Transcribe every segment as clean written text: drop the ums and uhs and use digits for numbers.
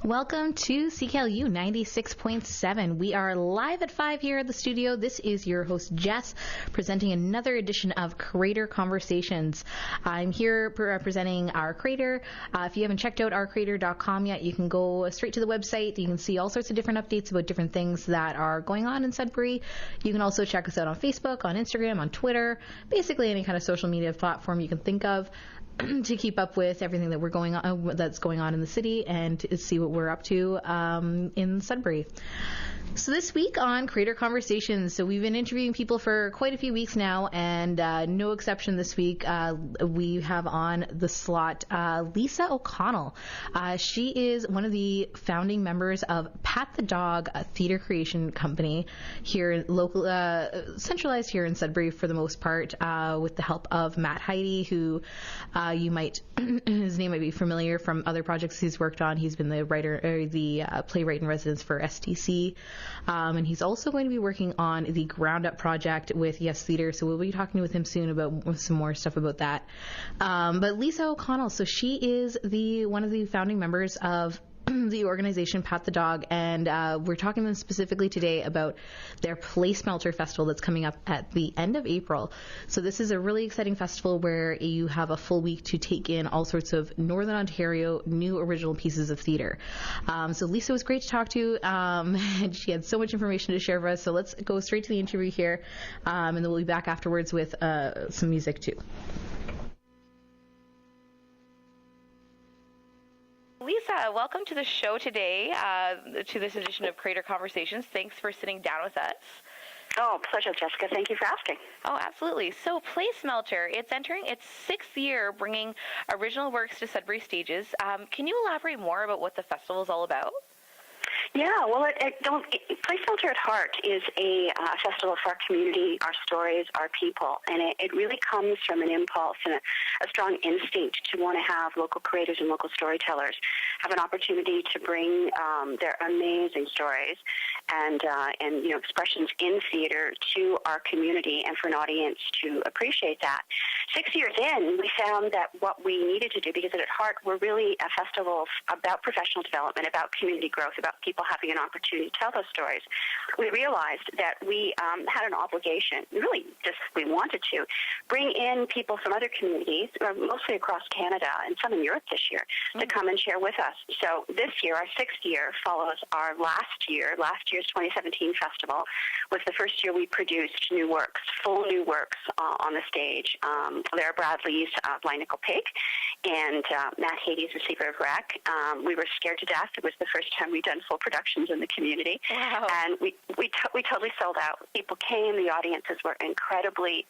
Welcome to CKLU 96.7. We are live at 5 here at the studio. This is your host, Jess, presenting another edition of Creator Conversations. I'm here representing our creator. If you haven't checked out ourcreator.com yet, you can go straight to the website. You can see all sorts of different updates about different things that are going on in Sudbury. You can also check us out on Facebook, on Instagram, on Twitter, basically any kind of social media platform you can think of to keep up with everything that that's going on in the city and to see what we're up to in Sudbury. So this week on Creator Conversations, so we've been interviewing people for quite a few weeks now, and no exception this week, we have on the slot Lisa O'Connell. She is one of the founding members of Pat the Dog, a theater creation company here local, centralized here in Sudbury for the most part, with the help of Matt Heidi, who you might his name might be familiar from other projects he's worked on. He's been the writer or the playwright in residence for STC. And he's also going to be working on the Ground Up project with Yes Theater, so we'll be talking with him soon about some more stuff about that. But Lisa O'Connell, so she is one of the founding members of the organization Pat the Dog, and we're talking to them specifically today about their Play Smelter Festival that's coming up at the end of April. So this is a really exciting festival where you have a full week to take in all sorts of Northern Ontario new original pieces of theater. So Lisa was great to talk to, and she had so much information to share with us. So let's go straight to the interview here, and then we'll be back afterwards with some music too. Lisa, welcome to the show today, to this edition of Creator Conversations. Thanks for sitting down with us. Oh, pleasure, Jessica. Thank you for asking. Oh, absolutely. So Play Smelter, it's entering its 6th year bringing original works to Sudbury stages. Can you elaborate more about what the festival is all about? Yeah, well, Play Smelter at heart is a festival for our community, our stories, our people, and it really comes from an impulse and a strong instinct to want to have local creators and local storytellers have an opportunity to bring their amazing stories and expressions in theater to our community and for an audience to appreciate that. 6 years in, we found that what we needed to do, because at heart we're really a festival about professional development, about community growth, about people having an opportunity to tell those stories, we realized that we had an obligation, we wanted to, bring in people from other communities, mostly across Canada and some in Europe this year, to come and share with us. So this year, our 6th year, follows our last year's 2017 festival, was the first year we produced new works, full new works on the stage. Lara Bradley's Blind Nickel Pig and Matt Hady's Receiver of Wreck. We were scared to death. It was the first time we'd done full productions in the community. Wow. And we totally sold out. People came. The audiences were incredibly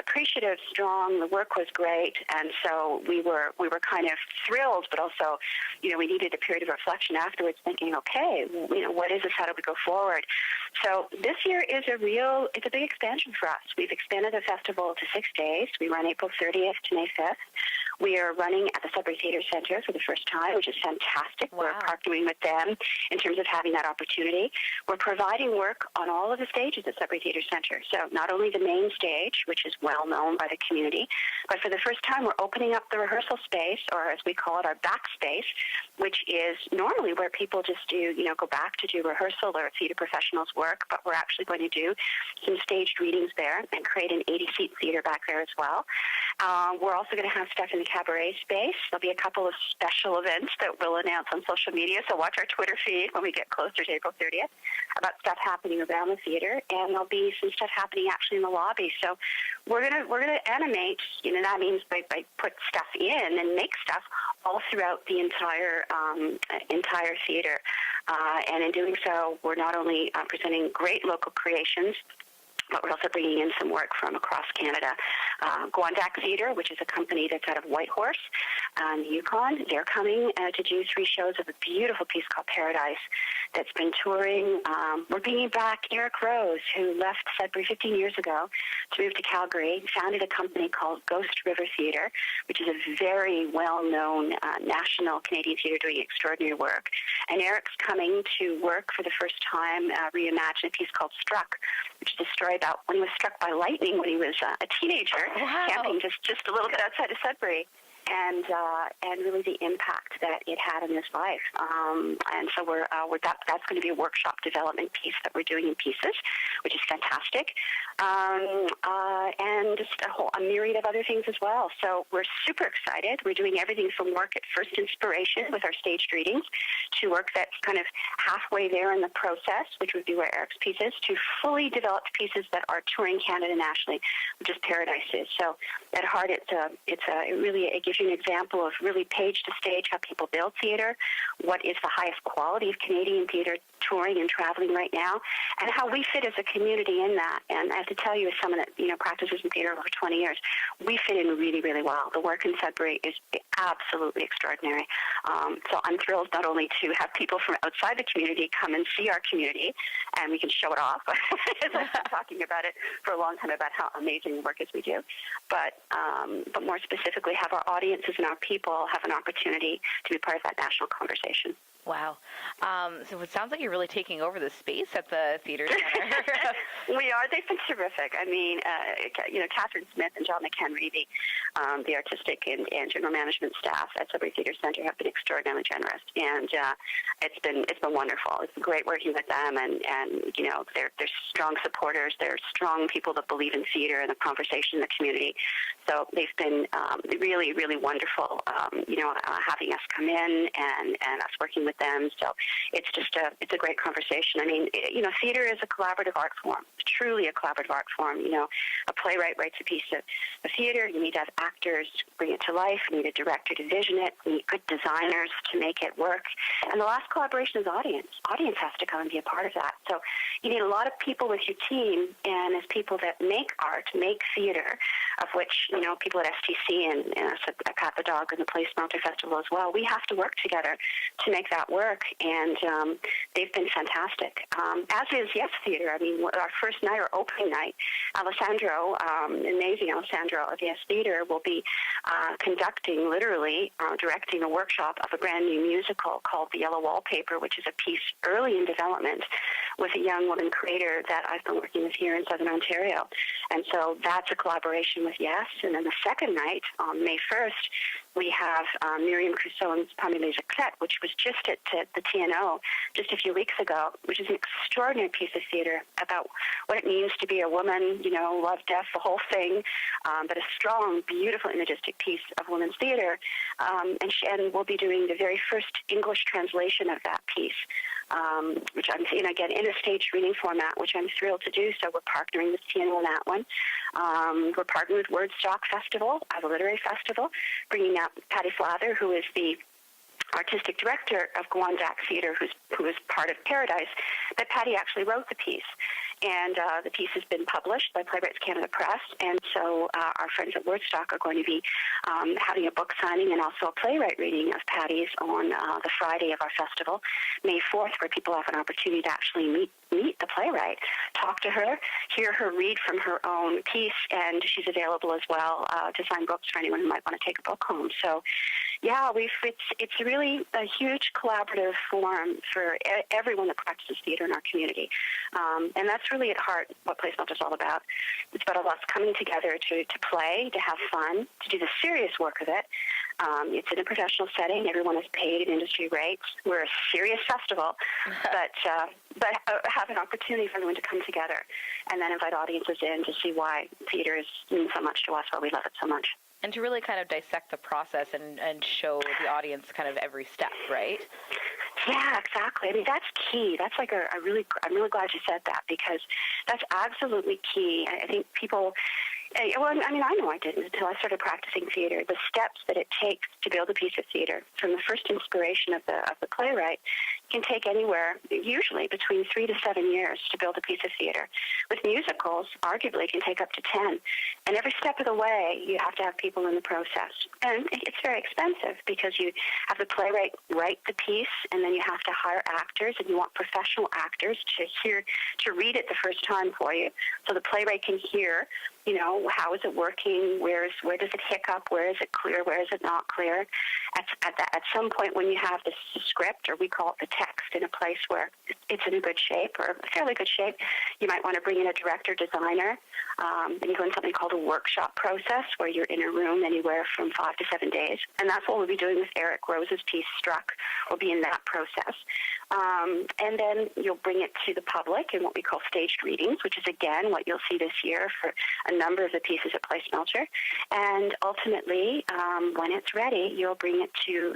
appreciative, strong. The work was great. And so we were kind of thrilled, but also, we needed a period of reflection afterwards, thinking, okay, what is this? How do we go forward? So this year is it's a big expansion for us. We've expanded the festival to 6 days. We run April 30th to May 5th. We are running at the Sudbury Theatre Centre for the first time, which is fantastic. Wow. We're partnering with them in terms of having that opportunity. We're providing work on all of the stages at Sudbury Theatre Centre. So not only the main stage, which is well known by the community, but for the first time we're opening up the rehearsal space, or as we call it, our backspace, which is normally where people just go back to do rehearsal or theatre professionals work, but we're actually going to do some staged readings there and create an 80-seat theatre back there as well. We're also going to have stuff in the cabaret space. There'll be a couple of special events that we'll announce on social media, so watch our Twitter feed when we get closer to April 30th about stuff happening around the theater, and there'll be some stuff happening actually in the lobby. So we're gonna animate, that means by put stuff in and make stuff all throughout the entire theater. And in doing so, we're not only presenting great local creations, but we're also bringing in some work from across Canada. Guandac Theatre, which is a company that's out of Whitehorse, the Yukon, they're coming to do 3 shows of a beautiful piece called Paradise that's been touring. We're bringing back Eric Rose, who left Sudbury 15 years ago to move to Calgary, founded a company called Ghost River Theatre, which is a very well-known national Canadian theatre doing extraordinary work. And Eric's coming to work for the first time, reimagine a piece called Struck, which is a story about when he was struck by lightning when he was a teenager, wow. camping just a little bit outside of Sudbury. and really the impact that it had in his life. And so that's going to be a workshop development piece that we're doing in pieces, which is fantastic, and just a myriad of other things as well. So we're super excited. We're doing everything from work at first inspiration with our staged readings to work that's kind of halfway there in the process, which would be where Eric's piece is, to fully developed pieces that are touring Canada nationally, which is Paradise is. So at heart, it gives you an example of really page to stage how people build theater, what is the highest quality of Canadian theater touring and traveling right now, and how we fit as a community in that. And I have to tell you, as someone that practices in theater over 20 years, we fit in really, really well. The work in Sudbury is absolutely extraordinary. So I'm thrilled not only to have people from outside the community come and see our community, and we can show it off, as I've been talking about it for a long time about how amazing the work is we do, but more specifically have our audiences and our people have an opportunity to be part of that national conversation. Wow. So it sounds like you're really taking over the space at the theater center. We are. They've been terrific. I mean, Catherine Smith and John McHenry, the artistic and general management staff at Sudbury Theater Center have been extraordinarily generous, and it's been wonderful. It's been great working with them, and they're strong supporters. They're strong people that believe in theater and the conversation in the community. So they've been really, really wonderful. Having us come in and us working with them. So it's just it's a great conversation. I mean, theater is a collaborative art form, truly a collaborative art form. A playwright writes a piece of theater. You need to have actors bring it to life. You need a director to vision it. You need good designers to make it work. And the last collaboration is audience. Audience has to come and be a part of that. So you need a lot of people with your team, and as people that make art, make theater, of which, people at STC and at Pat the Dog and the Place Mountain Festival as well, we have to work together to make that work, and they've been fantastic. As is Yes Theater. I mean, our first night, our opening night, Alessandro, amazing Alessandro of Yes Theater, will be directing a workshop of a brand new musical called The Yellow Wallpaper, which is a piece early in development with a young woman creator that I've been working with here in Southern Ontario. And so that's a collaboration with Yes. And then the second night, on May 1st, we have Miriam Crusoe's Parmi les Éclats, which was just at the TNO just a few weeks ago, which is an extraordinary piece of theater about what it means to be a woman, love, death, the whole thing, but a strong, beautiful, imagistic piece of women's theater. And we'll be doing the very first English translation of that piece, which I'm seeing, again, in a staged reading format, which I'm thrilled to do. So we're partnering with TNO on that one. We're partnering with Wordstock Festival, as a literary festival, bringing out Patty Flather, who is the artistic director of Gwandak Theater, who is part of Paradise, but Patty actually wrote the piece. And the piece has been published by Playwrights Canada Press, and so our friends at Wordstock are going to be having a book signing and also a playwright reading of Patty's on the Friday of our festival, May 4th, where people have an opportunity to actually meet the playwright, talk to her, hear her read from her own piece, and she's available as well to sign books for anyone who might want to take a book home. So, yeah, it's really a huge collaborative forum for everyone that practices theater in our community, and that's really at heart what Place Melt is all about. It's about us coming together to play, to have fun, to do the serious work of it. It's in a professional setting. Everyone is paid at industry rates. We're a serious festival, but have an opportunity for everyone to come together and then invite audiences in to see why theater means so much to us, why we love it so much. And to really kind of dissect the process and show the audience kind of every step, right? Yeah, exactly. I mean, that's key. That's like I'm really glad you said that, because that's absolutely key. I think people, well, I mean, I know I didn't until I started practicing theater. The steps that it takes to build a piece of theater, from the first inspiration of the playwright, can take anywhere, usually between 3 to 7 years to build a piece of theater. With musicals, arguably, it can take up to 10. And every step of the way, you have to have people in the process. And it's very expensive, because you have the playwright write the piece, and then you have to hire actors, and you want professional actors to read it the first time for you, so the playwright can hear, how is it working? Where does it hiccup? Where is it clear? Where is it not clear? At some point, when you have the script, or we call it the text, in a place where it's in a good shape or fairly good shape, you might want to bring in a director designer. And you go in something called a workshop process where you're in a room anywhere from 5 to 7 days. And that's what we'll be doing with Eric Rose's piece, Struck. We'll be in that process. And then you'll bring it to the public in what we call staged readings, which is, again, what you'll see this year for a number of the pieces at Place Melcher. And ultimately, when it's ready, you'll bring it to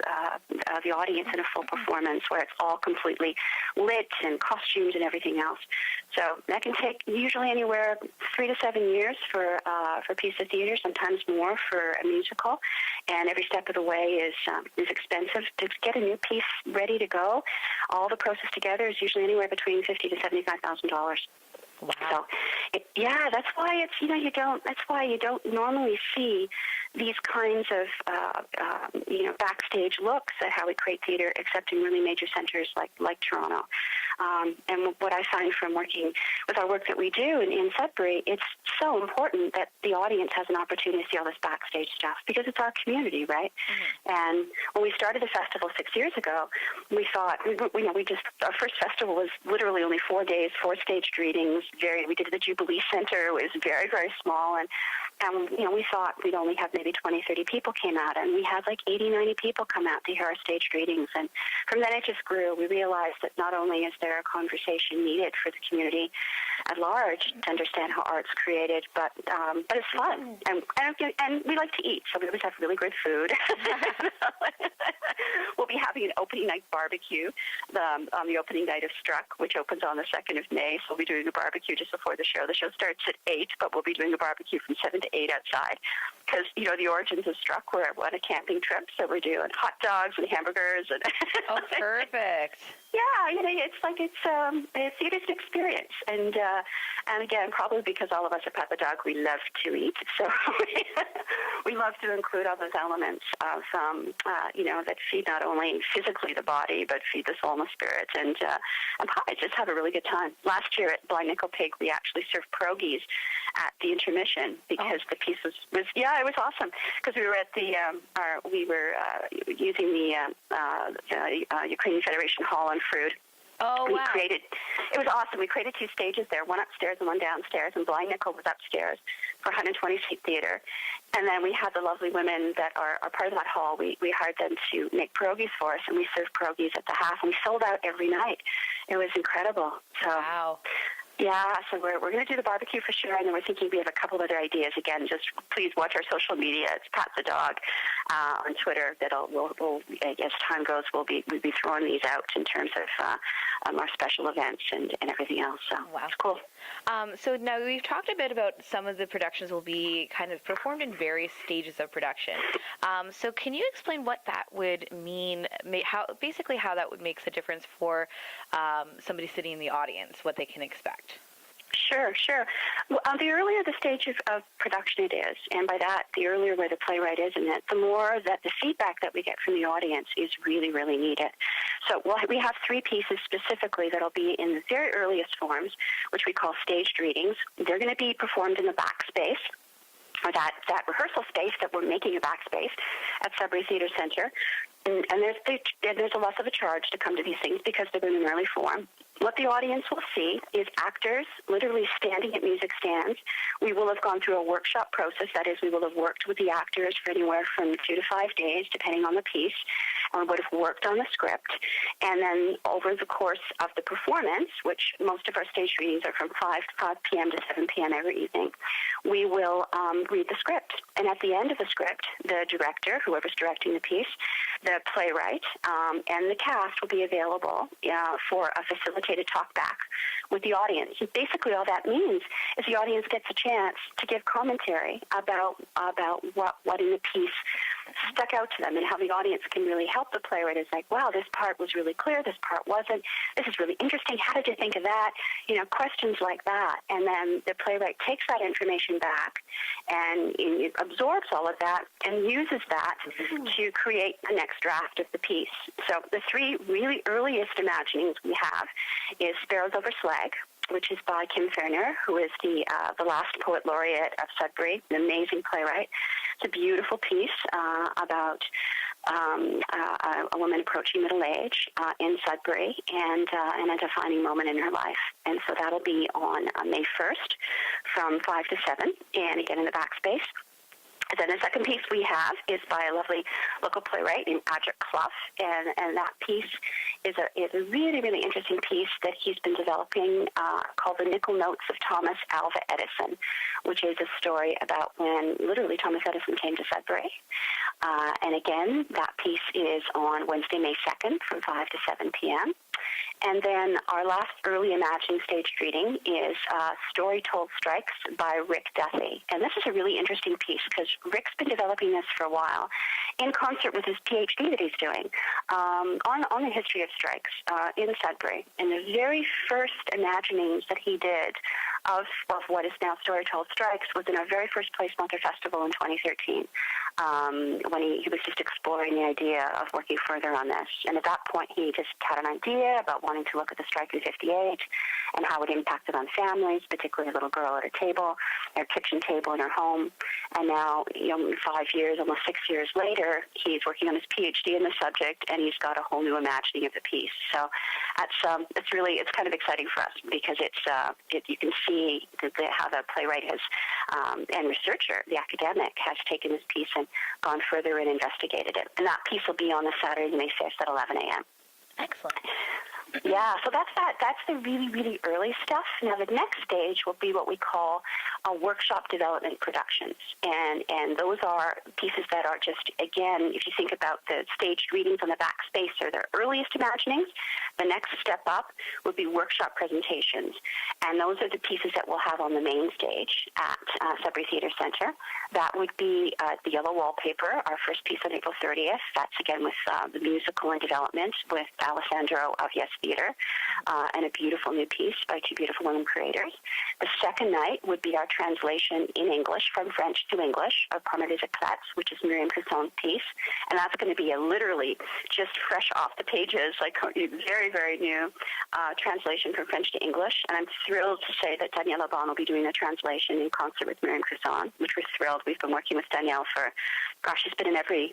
the audience in a full performance where it's all completely lit and costumes and everything else. So that can take usually anywhere 3 to 7 years for a piece of theater, sometimes more for a musical. And every step of the way is expensive. To get a new piece ready to go, all the process together is usually anywhere between $50,000 to $75,000. Wow. So, that's why it's that's why you don't normally see these kinds of backstage looks at how we create theater, except in really major centers like Toronto. And what I find from working with our work that we do in Sudbury, it's so important that the audience has an opportunity to see all this backstage stuff because it's our community, right? Mm-hmm. And when we started the festival 6 years ago, we thought our first festival was literally only 4 days, 4 staged readings. We did the Jubilee Center. It was very, very small, and we thought we'd only have maybe 20, 30 people came out, and we had like 80, 90 people come out to hear our staged readings. And from then it just grew. We realized that not only is there a conversation needed for the community at large to understand how art's created, but it's fun. And we like to eat, so we always have really good food. We'll be having an opening night barbecue on the opening night of Struck, which opens on the 2nd of May. So we'll be doing a barbecue just before the show. The show starts at 8, but we'll be doing a barbecue from 7 to 8 outside because, the origins of Struck were on a camping trip, so we're doing hot dogs and hamburgers. And oh, perfect. Yeah, it's theater's an experience, and again, probably because all of us are Peppa Dog, we love to eat, so we love to include all those elements of that feed not only physically the body, but feed the soul and the spirit, and probably just have a really good time. Last year at Blind Nickel Pig, we actually served pierogies at the intermission because the piece was it was awesome because we were at using the Ukrainian Federation Hall on Fruit. Oh, wow. It was awesome. We created 2 stages there, one upstairs and one downstairs, and Blind Nickel was upstairs for 120-seat theater. And then we had the lovely women that are part of that hall. We hired them to make pierogies for us, and we served pierogies at the half, and we sold out every night. It was incredible. So, wow. Yeah, so we're going to do the barbecue for sure, and then we're thinking we have a couple other ideas. Again, just please watch our social media. It's Pat the Dog on Twitter. We'll as time goes, we'll be throwing these out in terms of our special events and everything else. So wow. It's cool. So now we've talked a bit about some of the productions will be kind of performed in various stages of production. So can you explain what that would mean, how that would make a difference for somebody sitting in the audience, what they can expect? Sure. Well, the earlier the stage of production it is, and by that, the earlier where the playwright is in it, the more that the feedback that we get from the audience is really, really needed. So we have 3 pieces specifically that will be in the very earliest forms, which we call staged readings. They're going to be performed in the backspace, or that rehearsal space that we're making a backspace at Sudbury Theatre Centre. And there's a less of a charge to come to these things because they're in an early form. What the audience will see is actors literally standing at music stands. We will have gone through a workshop process. That is, we will have worked with the actors for anywhere from 2 to 5 days, depending on the piece, and we would have worked on the script. And then over the course of the performance, which most of our stage readings are from 5 p.m. to 7 p.m. every evening, we will read the script. And at the end of the script, the director, whoever's directing the piece, the playwright, and the cast will be available for a facilitated talk back with the audience. And basically all that means is the audience gets a chance to give commentary about what in the piece stuck out to them and how the audience can really help the playwright. It's like, wow, this part was really clear, this part wasn't, this is really interesting, how did you think of that? Questions like that. And then the playwright takes that information back and absorbs all of that and uses that to create the next draft of the piece. So the 3 really earliest imaginings we have is Sparrows Over Slag, which is by Kim Ferner, who is the last poet laureate of Sudbury, an amazing playwright. It's a beautiful piece about a woman approaching middle age in Sudbury, and a defining moment in her life. And so that'll be on May 1st from 5 to 7, and again in the backspace. Then the second piece we have is by a lovely local playwright named Adric Clough, and that piece is a really, really interesting piece that he's been developing called The Nickel Notes of Thomas Alva Edison, which is a story about when literally Thomas Edison came to Sudbury. And again, that piece is on Wednesday, May 2nd from 5 to 7 p.m. And then our last early imagining staged reading is Story Told Strikes by Rick Duthie. And this is a really interesting piece because Rick's been developing this for a while in concert with his PhD that he's doing on the history of strikes in Sudbury. And the very first imaginings that he did of what is now Story Told Strikes was in our very first Place Monter Festival in 2013 when he was just exploring the idea of working further on this. And at that point, he just had an idea about wanting to look at the strike in '58 and how it impacted on families, particularly a little girl at a table, her kitchen table in her home. And now, 5 years, almost 6 years later, he's working on his PhD in the subject, and he's got a whole new imagining of the piece. So it's kind of exciting for us because you can see how the playwright has and researcher, the academic, has taken this piece and gone further and investigated it. And that piece will be on the Saturday, May 5th at 11 a.m. Excellent. Yeah, so that's that. That's the really, really early stuff. Now, the next stage will be what we call workshop development productions. And those are pieces that are just, again, if you think about the staged readings on the backspace or the earliest imaginings, the next step up would be workshop presentations. And those are the pieces that we'll have on the main stage at Sudbury Theatre Centre. That would be The Yellow Wallpaper, our first piece on April 30th. That's, again, with the musical in development with Alessandro of Yes Theatre, and a beautiful new piece by two beautiful women creators. The second night would be our translation in English from French to English of Parma des Eclats, which is Miriam Cousson's piece. And that's going to be a literally just fresh off the pages, like very, very new translation from French to English. And I'm thrilled to say that Danielle Aubin will be doing the translation in concert with Miriam Cousson, which we're thrilled. We've been working with Danielle for, she's been in every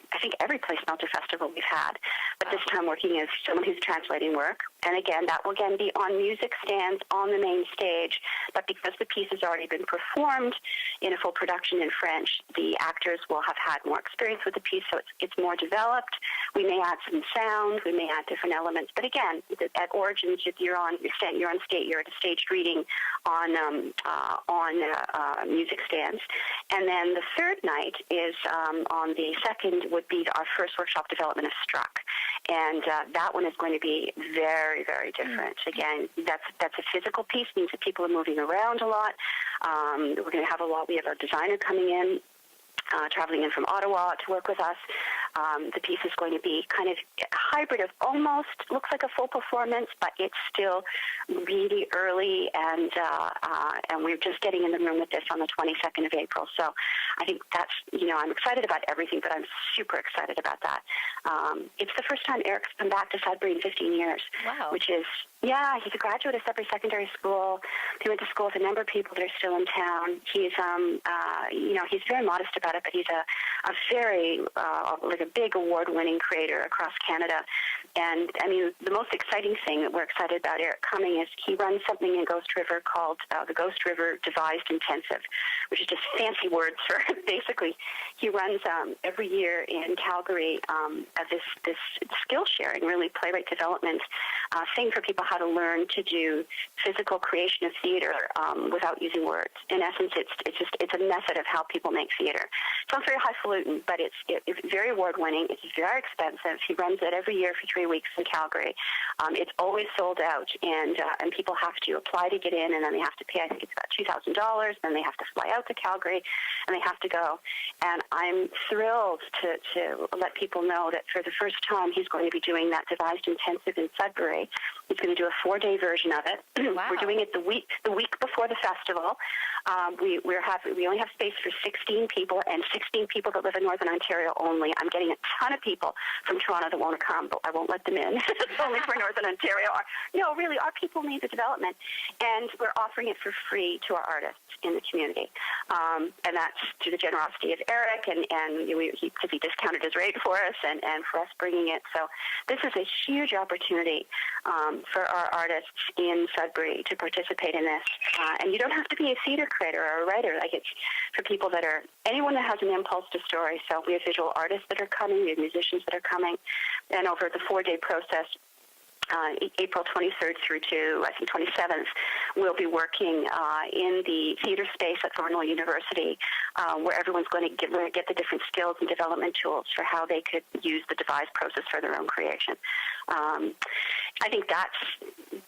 Place Melter Festival we've had. But this time working as someone who's translating work. And again, that will again be on music stands on the main stage. But because the piece has already been performed in a full production in French, the actors will have had more experience with the piece, so it's more developed. We may add some sound, we may add different elements. But again, at Origins, you're on stage, you're at a staged reading on music stands. And then the third night is on the second would be our first workshop development of Struck. And that one is going to be very, very different. Again, that's a physical piece, means that people are moving around a lot. We're going to have we have a designer coming in, traveling in from Ottawa to work with us. The piece is going to be kind of a hybrid of almost looks like a full performance, but it's still really early, and we're just getting in the room with this on the 22nd of April. So I think that's, I'm excited about everything, but I'm super excited about that. It's the first time Eric's come back to Sudbury in 15 years, wow. Which is, he's a graduate of Sudbury Secondary School. He went to school with a number of people that are still in town. He's, he's very modest about it, but he's a very, like a big award-winning creator across Canada. And, I mean, the most exciting thing that we're excited about Eric coming is he runs something in Ghost River called the Ghost River Devised Intensive, which is just fancy words for basically he runs every year in Calgary this skill sharing, really playwright development thing for people how to learn to do physical creation of theater without using words. In essence, it's a method of how people make theater. It sounds very highfalutin, but it's very award-winning. It's very expensive. He runs it every year for 3 weeks in Calgary. It's always sold out, and people have to apply to get in, and then they have to pay, I think it's about $2,000, then they have to fly out to Calgary, and they have to go. And I'm thrilled to let people know that for the first time he's going to be doing that devised intensive in Sudbury He's going to do a 4-day version of it. Wow. We're doing it the week before the festival. We only have space for 16 people, and 16 people that live in Northern Ontario only. I'm getting a ton of people from Toronto that want to come, but I won't let them in. It's only for Northern Ontario. No, really, our people need the development, and we're offering it for free to our artists in the community. And that's through the generosity of Eric, and because he discounted his rate for us, and for us bringing it. So this is a huge opportunity for our artists in Sudbury to participate in this. And you don't have to be a theater creator or a writer. Like, it's for people that are, anyone that has an impulse to story. So we have visual artists that are coming, we have musicians that are coming, and over the 4-day process, April 23rd through to, I think, 27th, we'll be working in the theater space at Thornhill University, where everyone's going to get the different skills and development tools for how they could use the devise process for their own creation. I think that's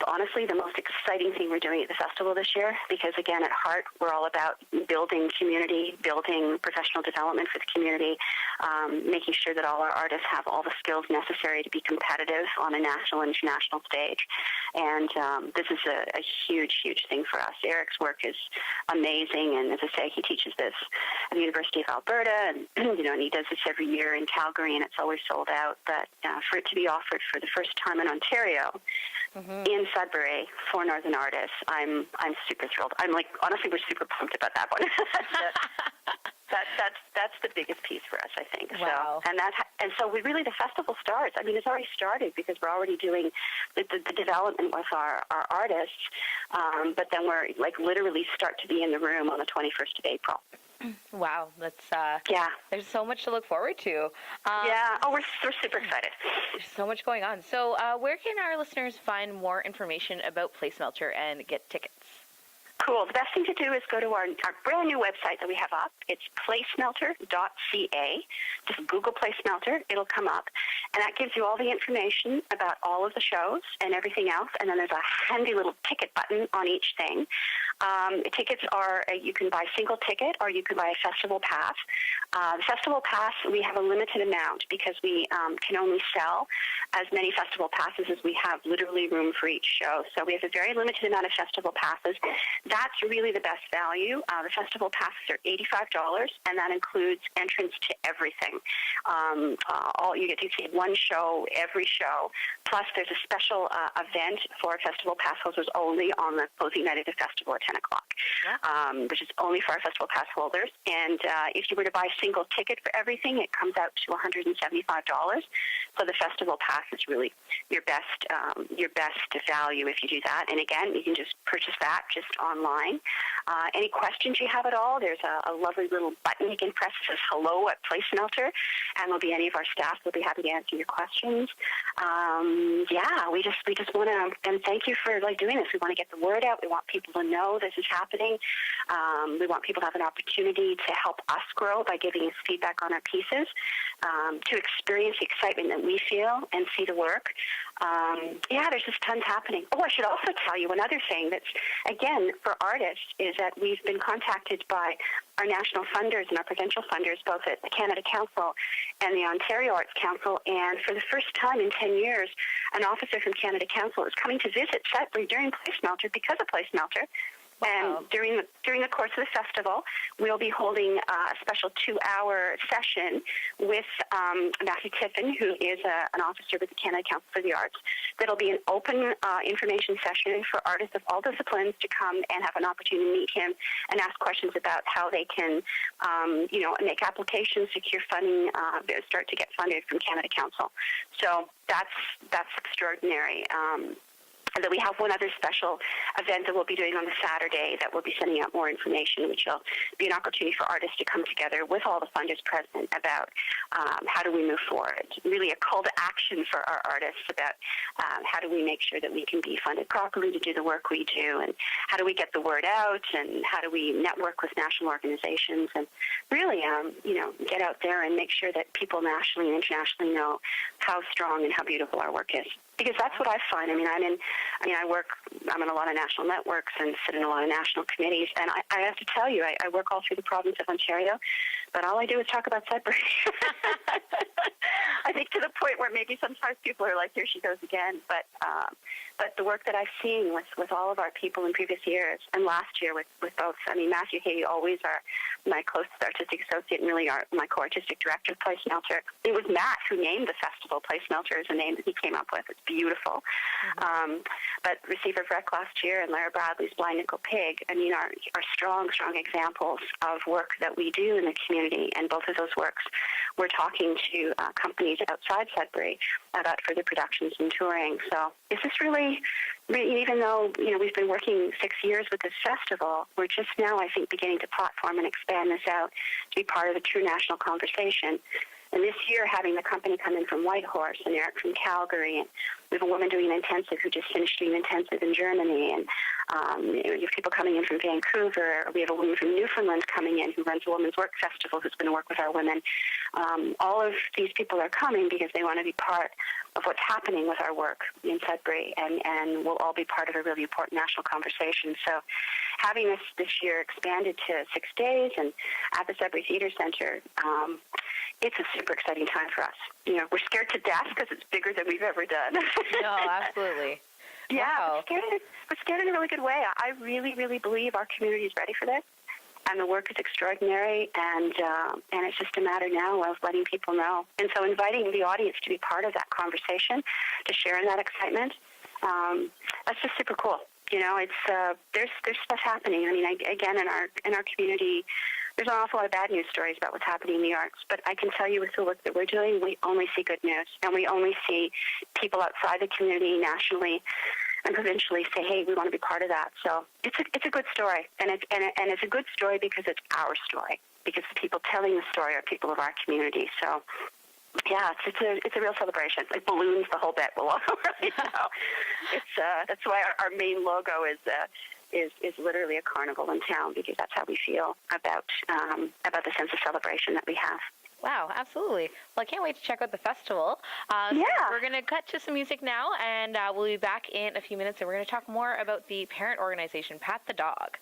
honestly the most exciting thing we're doing at the festival this year, because, again, at heart, we're all about building community, building professional development for the community, making sure that all our artists have all the skills necessary to be competitive on a national and international stage. And this is a huge, huge thing for us. Eric's work is amazing, and as I say, he teaches this at the University of Alberta, and and he does this every year in Calgary, and it's always sold out. But for it to be offered for the first time in Ontario, in Sudbury, for Northern artists, I'm super thrilled. I'm like, honestly, we're super pumped about that one. That's the biggest piece for us, I think. Wow. So we really, the festival starts. I mean, it's already started because we're already doing the development with our artists. But then we're like literally start to be in the room on the 21st of April. Wow, that's yeah. There's so much to look forward to. Yeah. Oh, we're super excited. There's so much going on. So, where can our listeners find more information about Place Melter and get tickets? Cool. The best thing to do is go to our brand new website that we have up. It's placemelter.ca. Just Google Place Melter. It'll come up. And that gives you all the information about all of the shows and everything else. And then there's a handy little ticket button on each thing. Tickets are, you can buy single ticket or you can buy a festival pass. The festival pass, we have a limited amount because we can only sell as many festival passes as we have literally room for each show. So we have a very limited amount of festival passes. That's really the best value. The festival passes are $85, and that includes entrance to everything. You get to see one show, every show. Plus, there's a special event for festival pass holders only on the closing night of the festival at 10 o'clock, which is only for our festival pass holders. And if you were to buy a single ticket for everything, it comes out to $175. So the festival pass is really your best value if you do that. And again, you can just purchase that just online. Any questions you have at all, there's a lovely little button you can press that says hello at Place Melter, and there'll be any of our staff will be happy to answer your questions. We just want to, and thank you for doing this. We want to get the word out. We want people to know this is happening. We want people to have an opportunity to help us grow by giving us feedback on our pieces, to experience the excitement that we feel and see the work. There's just tons happening. Oh, I should also tell you another thing that's, again, for artists, is that we've been contacted by our national funders and our provincial funders, both at the Canada Council and the Ontario Arts Council, and for the first time in 10 years, an officer from Canada Council is coming to visit Sudbury during Place Melter because of Place Melter. Wow. And during the course of the festival, we'll be holding a special 2-hour session with Matthew Tiffin, who is an officer with the Canada Council for the Arts. That'll be an open information session for artists of all disciplines to come and have an opportunity to meet him and ask questions about how they can, make applications, secure funding, start to get funded from Canada Council. So that's extraordinary. And then we have one other special event that we'll be doing on the Saturday that we'll be sending out more information, which will be an opportunity for artists to come together with all the funders present about how do we move forward. Really a call to action for our artists about how do we make sure that we can be funded properly to do the work we do, and how do we get the word out, and how do we network with national organizations, and really, get out there and make sure that people nationally and internationally know how strong and how beautiful our work is. Because that's what I find. I'm in a lot of national networks and sit in a lot of national committees, and I have to tell you, I work all through the province of Ontario, but all I do is talk about Sudbury. I think to the point where maybe sometimes people are like, here she goes again. But the work that I've seen with all of our people in previous years, and last year with both, I mean, Matthew Hay always are my closest artistic associate and really my co-artistic director of Place Melter. It was Matt who named the festival Place Melter as a name that he came up with. It's beautiful. Mm-hmm. But Receiver of Wreck last year and Lara Bradley's Blind Nickel Pig, I mean, are strong examples of work that we do in the community. And both of those works, we're talking to companies outside Sudbury about further productions and touring. So is this really, even though, we've been working 6 years with this festival, we're just now, I think, beginning to platform and expand this out to be part of a true national conversation. And this year, having the company come in from Whitehorse and Eric from Calgary, and we have a woman doing an intensive who just finished doing an intensive in Germany, and you have people coming in from Vancouver. We have a woman from Newfoundland coming in who runs a women's work festival who's going to work with our women. All of these people are coming because they want to be part of what's happening with our work in Sudbury, and we'll all be part of a really important national conversation. So having this year expanded to 6 days and at the Sudbury Theatre Centre, it's a super exciting time for us. We're scared to death because it's bigger than we've ever done. No, absolutely. Yeah, wow. We're scared in a really good way. I really, really believe our community is ready for this, and the work is extraordinary, and it's just a matter now of letting people know. And so inviting the audience to be part of that conversation, to share in that excitement, that's just super cool. It's there's stuff happening. I mean, again, in our community, there's an awful lot of bad news stories about what's happening in the arts, but I can tell you with the work that we're doing, we only see good news, and we only see people outside the community, nationally and provincially, say, hey, we want to be part of that. So it's a good story, and it's a good story because it's our story, because the people telling the story are people of our community. So yeah, it's a real celebration. Like balloons, the whole bit. Well, that's why our main logo is literally a carnival in town, because that's how we feel about the sense of celebration that we have. Wow, absolutely. Well, I can't wait to check out the festival. So we're going to cut to some music now, and we'll be back in a few minutes, and we're going to talk more about the parent organization, Pat the Dog.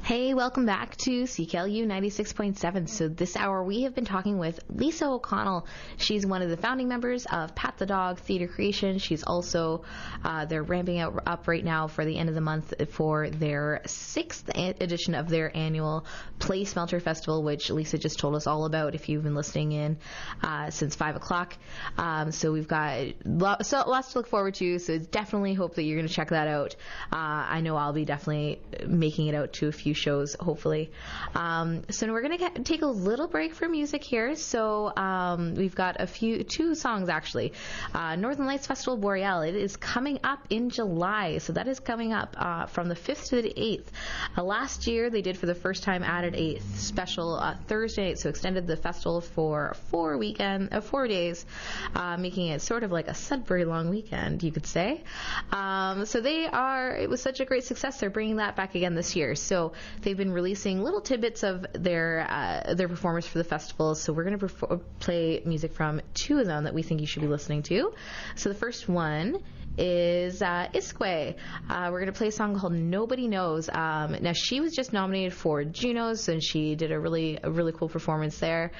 Hey, welcome back to CKLU 96.7. So this hour we have been talking with Lisa O'Connell. She's one of the founding members of Pat the Dog Theatre Creation. She's also, they're ramping up right now for the end of the month for their 6th edition of their annual Place Melter Festival, which Lisa just told us all about if you've been listening in since 5 o'clock. So we've got lots to look forward to, so definitely hope that you're going to check that out. I know I'll be definitely making it out to a few shows, hopefully. So we're going to take a little break for music here. So we've got two songs actually. Northern Lights Festival Boreal, it is coming up in July. So that is coming up from the 5th to the 8th. Last year they did for the first time added a special Thursday night, so extended the festival for 4 days, making it sort of like a Sudbury long weekend, you could say. So it was such a great success, they're bringing that back again this year. So they've been releasing little tidbits of their performers for the festival. So we're going to play music from 2 of them that we think you should be listening to. So the first one is Isque. We're going to play a song called Nobody Knows. Now she was just nominated for Junos, and she did a really cool performance there.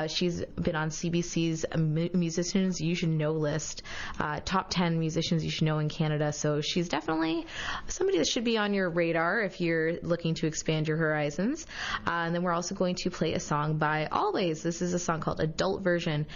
She's been on CBC's Musicians You Should Know list, top 10 musicians you should know in Canada. So she's definitely somebody that should be on your radar if you're looking to expand your horizons. And then we're also going to play a song by Always. This is a song called Adult Version.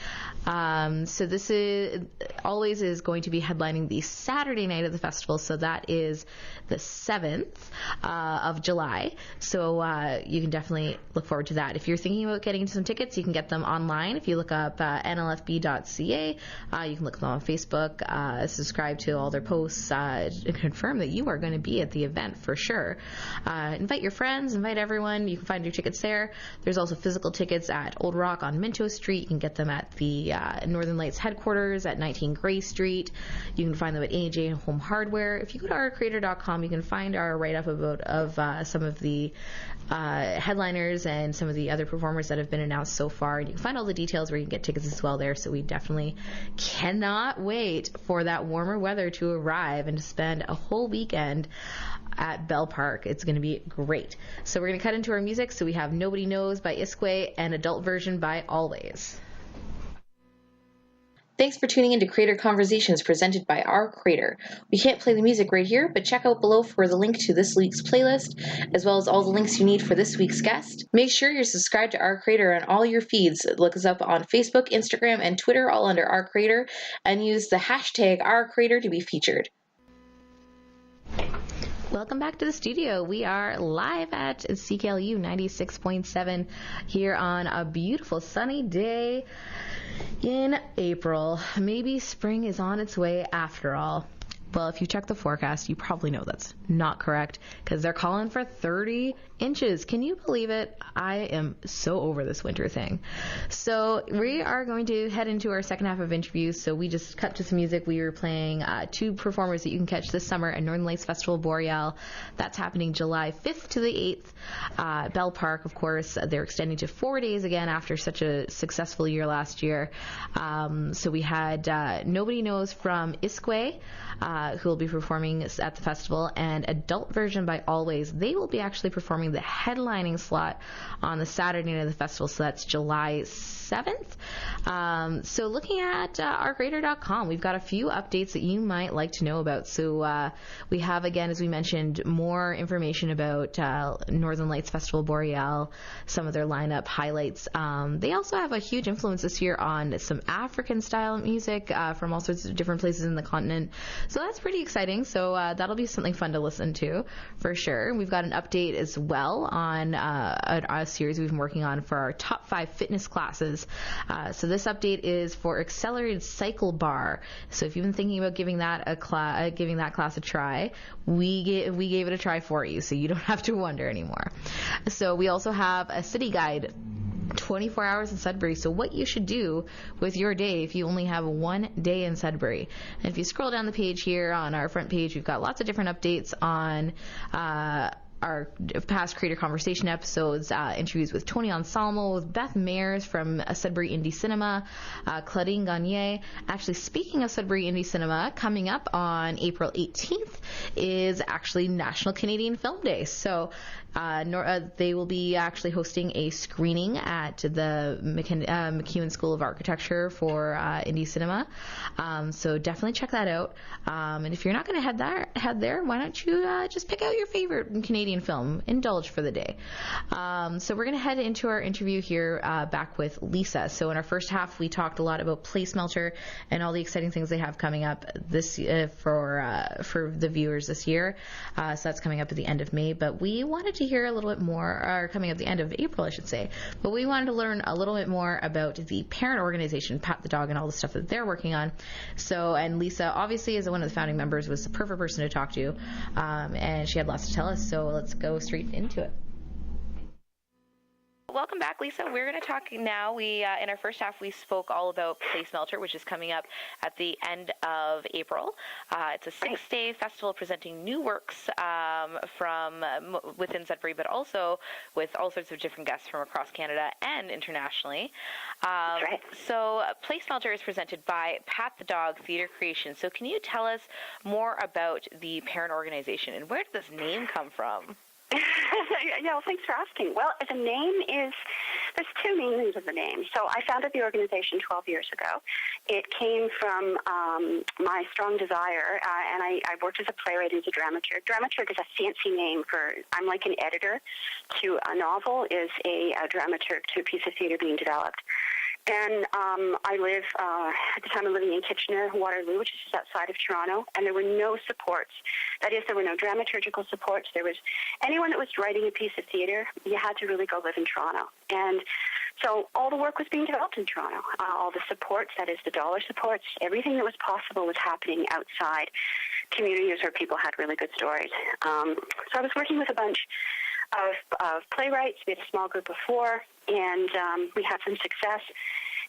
So this is Always is going to be headlining the Saturday night of the festival, so that is the 7th of July. So you can definitely look forward to that. If you're thinking about getting some tickets, you can get them online. If you look up nlfb.ca, you can look them on Facebook, subscribe to all their posts, and confirm that you are going to be at the event for sure. Invite your friends, invite everyone. You can find your tickets there. There's also physical tickets at Old Rock on Minto Street. You can get them at the Northern Lights headquarters at 19 Gray Street. You can find them at AJ Home Hardware. If you go to ourcreator.com, you can find our write-up of some of the headliners and some of the other performers that have been announced so far. And you can find all the details where you can get tickets as well there. So we definitely cannot wait for that warmer weather to arrive and to spend a whole weekend at Bell Park. It's going to be great. So we're going to cut into our music. So we have Nobody Knows by Isque and Adult Version by Always. Thanks for tuning in to Creator Conversations presented by Our Creator. We can't play the music right here, but check out below for the link to this week's playlist, as well as all the links you need for this week's guest. Make sure you're subscribed to Our Creator on all your feeds. Look us up on Facebook, Instagram, and Twitter, all under Our Creator, and use the hashtag Our Creator to be featured. Welcome back to the studio. We are live at CKLU 96.7 here on a beautiful sunny day in April. Maybe spring is on its way after all. Well, if you check the forecast, you probably know that's not correct because they're calling for 30 inches. Can you believe it? I am so over this winter thing. So we are going to head into our second half of interviews. So we just cut to some music. We were playing two performers that you can catch this summer at Northern Lights Festival Boreal. That's happening July 5th to the 8th. Bell Park, of course, they're extending to 4 days again after such a successful year last year. So we had Nobody Knows from Iskway, who will be performing at the festival, and Adult Version by Always. They will be actually performing the headlining slot on the Saturday night of the festival, so that's July 7th. So looking at ourcreator.com, we've got a few updates that you might like to know about. So we have, again, as we mentioned, more information about Northern Lights Festival Boreal, some of their lineup highlights. They also have a huge influence this year on some African-style music from all sorts of different places in the continent. So that's pretty exciting. So that'll be something fun to listen to for sure. We've got an update as well on a series we've been working on for our top 5 fitness classes. So this update is for Accelerated Cycle Bar. So if you've been thinking about giving that class a try, we gave it a try for you, so you don't have to wonder anymore. So we also have a city guide, 24 hours in Sudbury. So what you should do with your day if you only have one day in Sudbury. And if you scroll down the page here on our front page, we've got lots of different updates on our past Creator Conversation episodes, interviews with Tony Anselmo, with Beth Mayers from Sudbury Indie Cinema, Claudine Gagne. Actually, speaking of Sudbury Indie Cinema, coming up on April 18th is actually National Canadian Film Day. So they will be actually hosting a screening at the MacEwan School of Architecture for Indie Cinema. So definitely check that out. And if you're not going to head there, why don't you just pick out your favorite Canadian film, indulge for the day. So we're going to head into our interview here back with Lisa. So in our first half, we talked a lot about Place Melter and all the exciting things they have coming up this for the viewers this year. So that's coming up at the end of May. But we wanted to hear a little bit more, or coming up at the end of April, I should say. But we wanted to learn a little bit more about the parent organization, Pat the Dog, and all the stuff that they're working on. So, and Lisa, obviously, as one of the founding members, was the perfect person to talk to, and she had lots to tell us. So let's go straight into it. Welcome back, Lisa. We're going to talk now. We in our first half, we spoke all about Place Melter, which is coming up at the end of April. It's a 6-day festival presenting new works from within Sudbury, but also with all sorts of different guests from across Canada and internationally. Right. So Place Melter is presented by Pat the Dog Theatre Creation. So can you tell us more about the parent organization and where did this name come from? Yeah, well, thanks for asking. Well, the name there's two meanings of the name. So I founded the organization 12 years ago. It came from my strong desire, and I worked as a playwright and as a dramaturg. Dramaturg is a fancy name I'm like an editor to a novel, is a dramaturg to a piece of theater being developed. And I live, at the time I'm living in Kitchener, Waterloo, which is just outside of Toronto, and there were no supports. That is, there were no dramaturgical supports. There was anyone that was writing a piece of theater, you had to really go live in Toronto. And so all the work was being developed in Toronto. All the supports, that is the dollar supports, everything that was possible was happening outside communities where people had really good stories. So I was working with a bunch of playwrights. We had a small group of 4, and we had some success.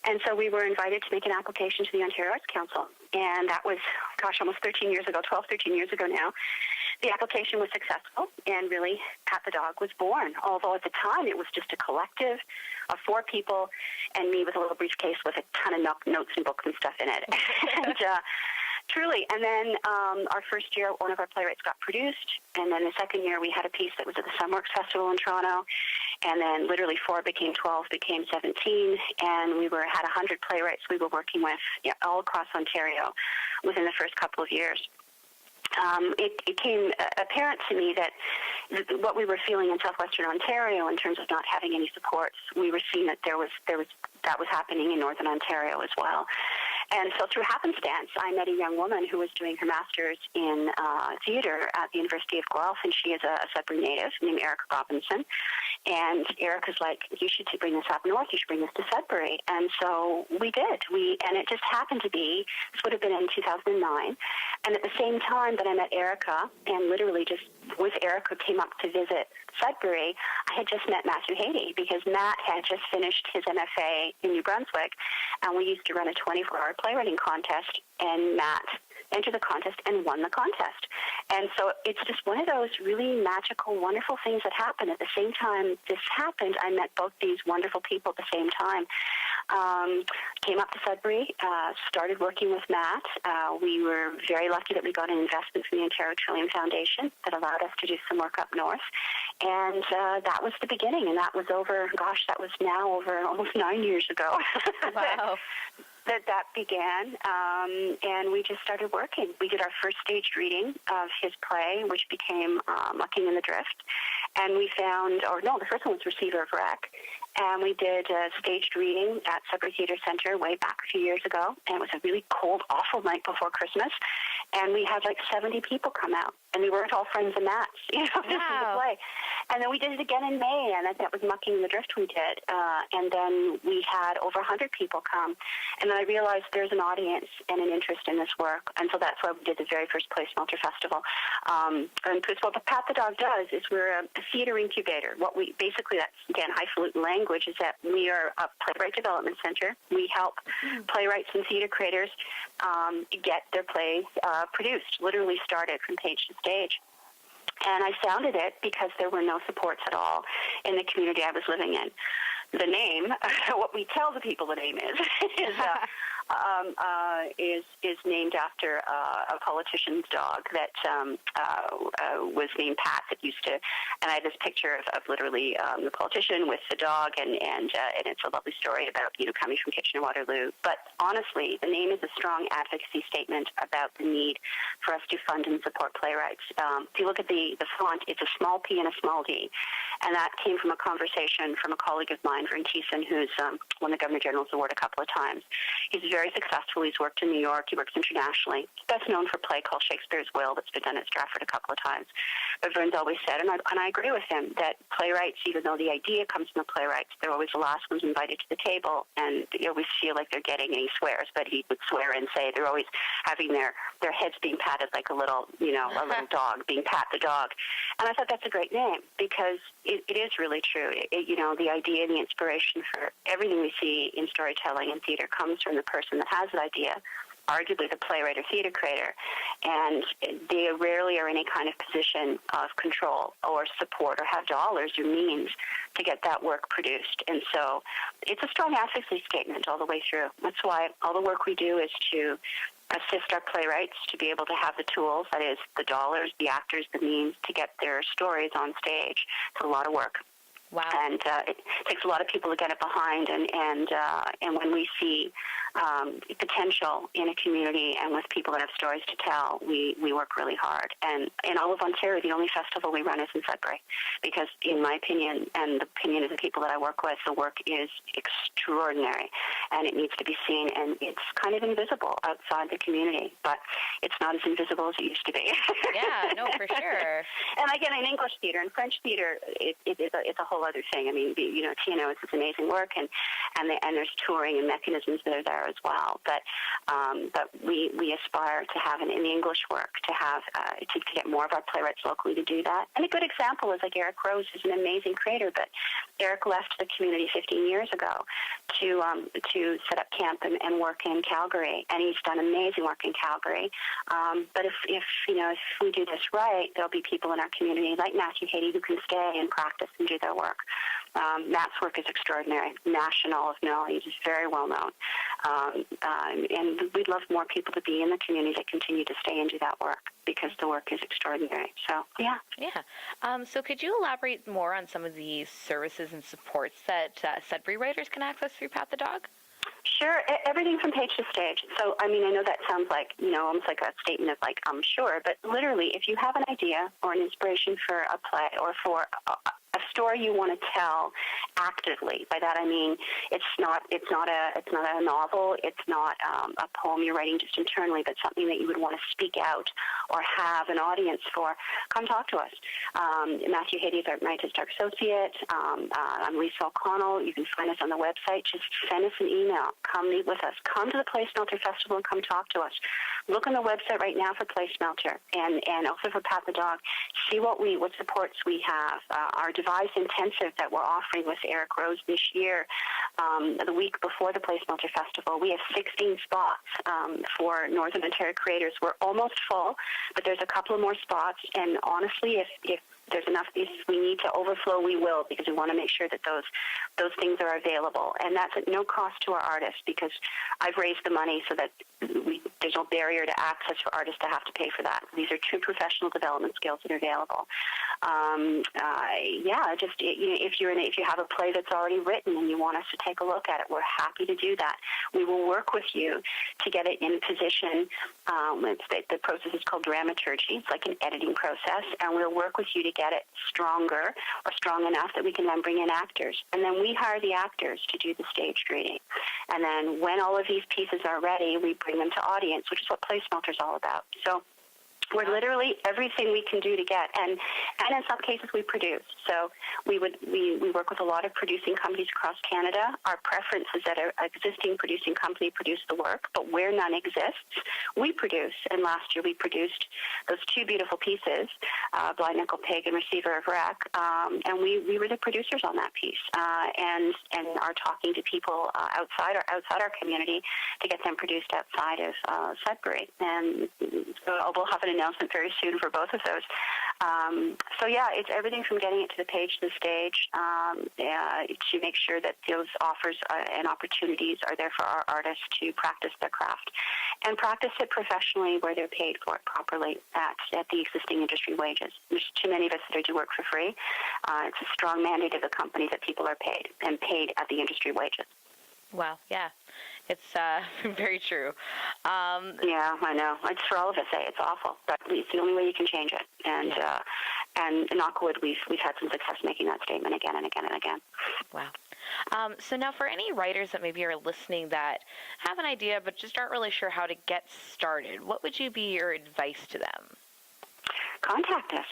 And so we were invited to make an application to the Ontario Arts Council. And that was, almost 13 years ago now. The application was successful, and really, Pat the Dog was born. Although at the time, it was just a collective of 4 people and me with a little briefcase with a ton of notes and books and stuff in it. And truly. And then our first year, one of our playwrights got produced. And then the second year, we had a piece that was at the Sunworks Festival in Toronto. And then literally 4 became 12, became 17, and we had 100 playwrights we were working with all across Ontario within the first couple of years. It became apparent to me that what we were feeling in southwestern Ontario in terms of not having any supports, we were seeing that that was happening in northern Ontario as well. And so through happenstance, I met a young woman who was doing her master's in theater at the University of Guelph, and she is a Sudbury native named Erica Robinson. And Erica's like, you should bring this up north. You should bring this to Sudbury. And so we did. And it just happened to be, this would have been in 2009. And at the same time that I met Erica, and literally just with Erica came up to visit Sudbury, I had just met Matthew Haiti because Matt had just finished his MFA in New Brunswick, and we used to run a 24-hour playwriting contest, and Matt entered the contest and won the contest. And so it's just one of those really magical, wonderful things that happen. At the same time this happened, I met both these wonderful people at the same time. Came up to Sudbury, started working with Matt. We were very lucky that we got an investment from the Ontario Trillium Foundation that allowed us to do some work up north. And that was the beginning, and that was that was now over almost 9 years ago. Wow. that began, and we just started working. We did our first staged reading of his play, which became Mucking in the Drift, and we the first one was Receiver of Wreck, and we did a staged reading at Sudbury Theatre Centre way back a few years ago, and it was a really cold, awful night before Christmas, and we had like 70 people come out, and we weren't all friends of Matt's, this is the play. And then we did it again in May, and that was Mucking in the Drift we did, and then we had over 100 people come, and then I realized there's an audience and an interest in this work, and so that's why we did the very first Play Smelter Festival. And what Pat the Dog does is we're a theater incubator. Basically, that's, again, highfalutin language, is that we are a playwright development center. We help playwrights and theater creators get their plays produced, literally started from page to stage. And I founded it because there were no supports at all in the community I was living in. The name, what we tell the people the name is named after a politician's dog that was named Pat. That used to, and I have this picture of literally the politician with the dog, and it's a lovely story about coming from Kitchener-Waterloo. But honestly, the name is a strong advocacy statement about the need for us to fund and support playwrights. If you look at the font, it's a small p and a small d, and that came from a conversation from a colleague of mine, Vern Thiessen, who's won the Governor General's Award a couple of times. He's very successful. He's worked in New York. He works internationally. He's best known for a play called Shakespeare's Will that's been done at Stratford a couple of times. But Vern's always said, and I agree with him, that playwrights, even though the idea comes from the playwrights, they're always the last ones invited to the table, and you always feel like they're getting, and he swears, but he would swear and say they're always having their heads being patted like a little dog, being Pat the Dog. And I thought that's a great name because it is really true. The idea and the inspiration for everything we see in storytelling and theater comes from the person that has the idea, arguably the playwright or theater creator, and they rarely are in any kind of position of control or support or have dollars or means to get that work produced. And so it's a strong advocacy statement all the way through. That's why all the work we do is to assist our playwrights to be able to have the tools, that is, the dollars, the actors, the means to get their stories on stage. It's a lot of work. Wow. And it takes a lot of people to get it behind, and when we see potential in a community and with people that have stories to tell, we work really hard. And in all of Ontario, the only festival we run is in Sudbury, because in my opinion, and the opinion of the people that I work with, the work is extraordinary, and it needs to be seen, and it's kind of invisible outside the community, but it's not as invisible as it used to be. Yeah, no, for sure. And again, in English theater and French theater, it's a whole other thing. I mean, Tino, it's amazing work, and there's touring and mechanisms that are there as well. But we aspire to have in the English work to have to get more of our playwrights locally to do that. And a good example is like Eric Rose, who's an amazing creator, but Eric left the community 15 years ago to set up camp and work in Calgary, and he's done amazing work in Calgary. But if we do this right, there'll be people in our community like Matthew Haiti who can stay and practice and do their work. Matt's work is extraordinary, national of knowledge. He's very well known. And we'd love more people to be in the community that continue to stay and do that work, because the work is extraordinary. So, yeah. Yeah. So could you elaborate more on some of the services and supports that Sudbury writers can access through Pat the Dog? Sure, everything from page to stage. So, I mean, I know that sounds like, almost like a statement of like, I'm sure, but literally, if you have an idea or an inspiration for a play or for a story you want to tell actively, by that I mean it's not a novel, it's not a poem you're writing just internally, but something that you would want to speak out or have an audience for, come talk to us. Matthew Hady is my artistic associate. I'm Lisa O'Connell. You can find us on the website. Just send us an email. Come meet with us. Come to the Play Smelter Festival and come talk to us. Look on the website right now for Play Smelter and also for Pat the Dog. See what supports we have. Our Devise Intensive that we're offering with Eric Rose this year, the week before the Play Smelter Festival. We have 16 spots for Northern Ontario creators. We're almost full, but there's a couple of more spots. And honestly, if there's enough pieces we need to overflow, we will, because we want to make sure that those things are available. And that's at no cost to our artists, because I've raised the money so that there's no barrier to access for artists to have to pay for that. These are true professional development skills that are available. If you have a play that's already written and you want us to take a look at it, we're happy to do that. We will work with you to get it in position. The process is called dramaturgy. It's like an editing process, and we'll work with you to get it stronger or strong enough that we can then bring in actors. And then we hire the actors to do the staged reading. And then when all of these pieces are ready, we bring them to audience, which is what Play Smelter is all about. So we're literally everything we can do to get, and in some cases we produce. So we work with a lot of producing companies across Canada. Our preference is that an existing producing company produce the work, but where none exists, we produce. And last year we produced those two beautiful pieces, Blind Nickel Pig and Receiver of Wreck, and we were the producers on that piece, and are talking to people outside our community to get them produced outside of Sudbury. And so we'll have an announcement very soon for both of those. So yeah, it's everything from getting it to the page to the stage, to make sure that those offers and opportunities are there for our artists to practice their craft and practice it professionally where they're paid for it properly at the existing industry wages. There's too many of us that do work for free. It's a strong mandate of the company that people are paid and paid at the industry wages. Wow, yeah. It's very true. Yeah, I know. It's for all of us. It's awful, but it's the only way you can change it. And knock wood, we've had some success making that statement again and again and again. Wow. So now, for any writers that maybe are listening that have an idea but just aren't really sure how to get started, what would be your advice to them? Contact us,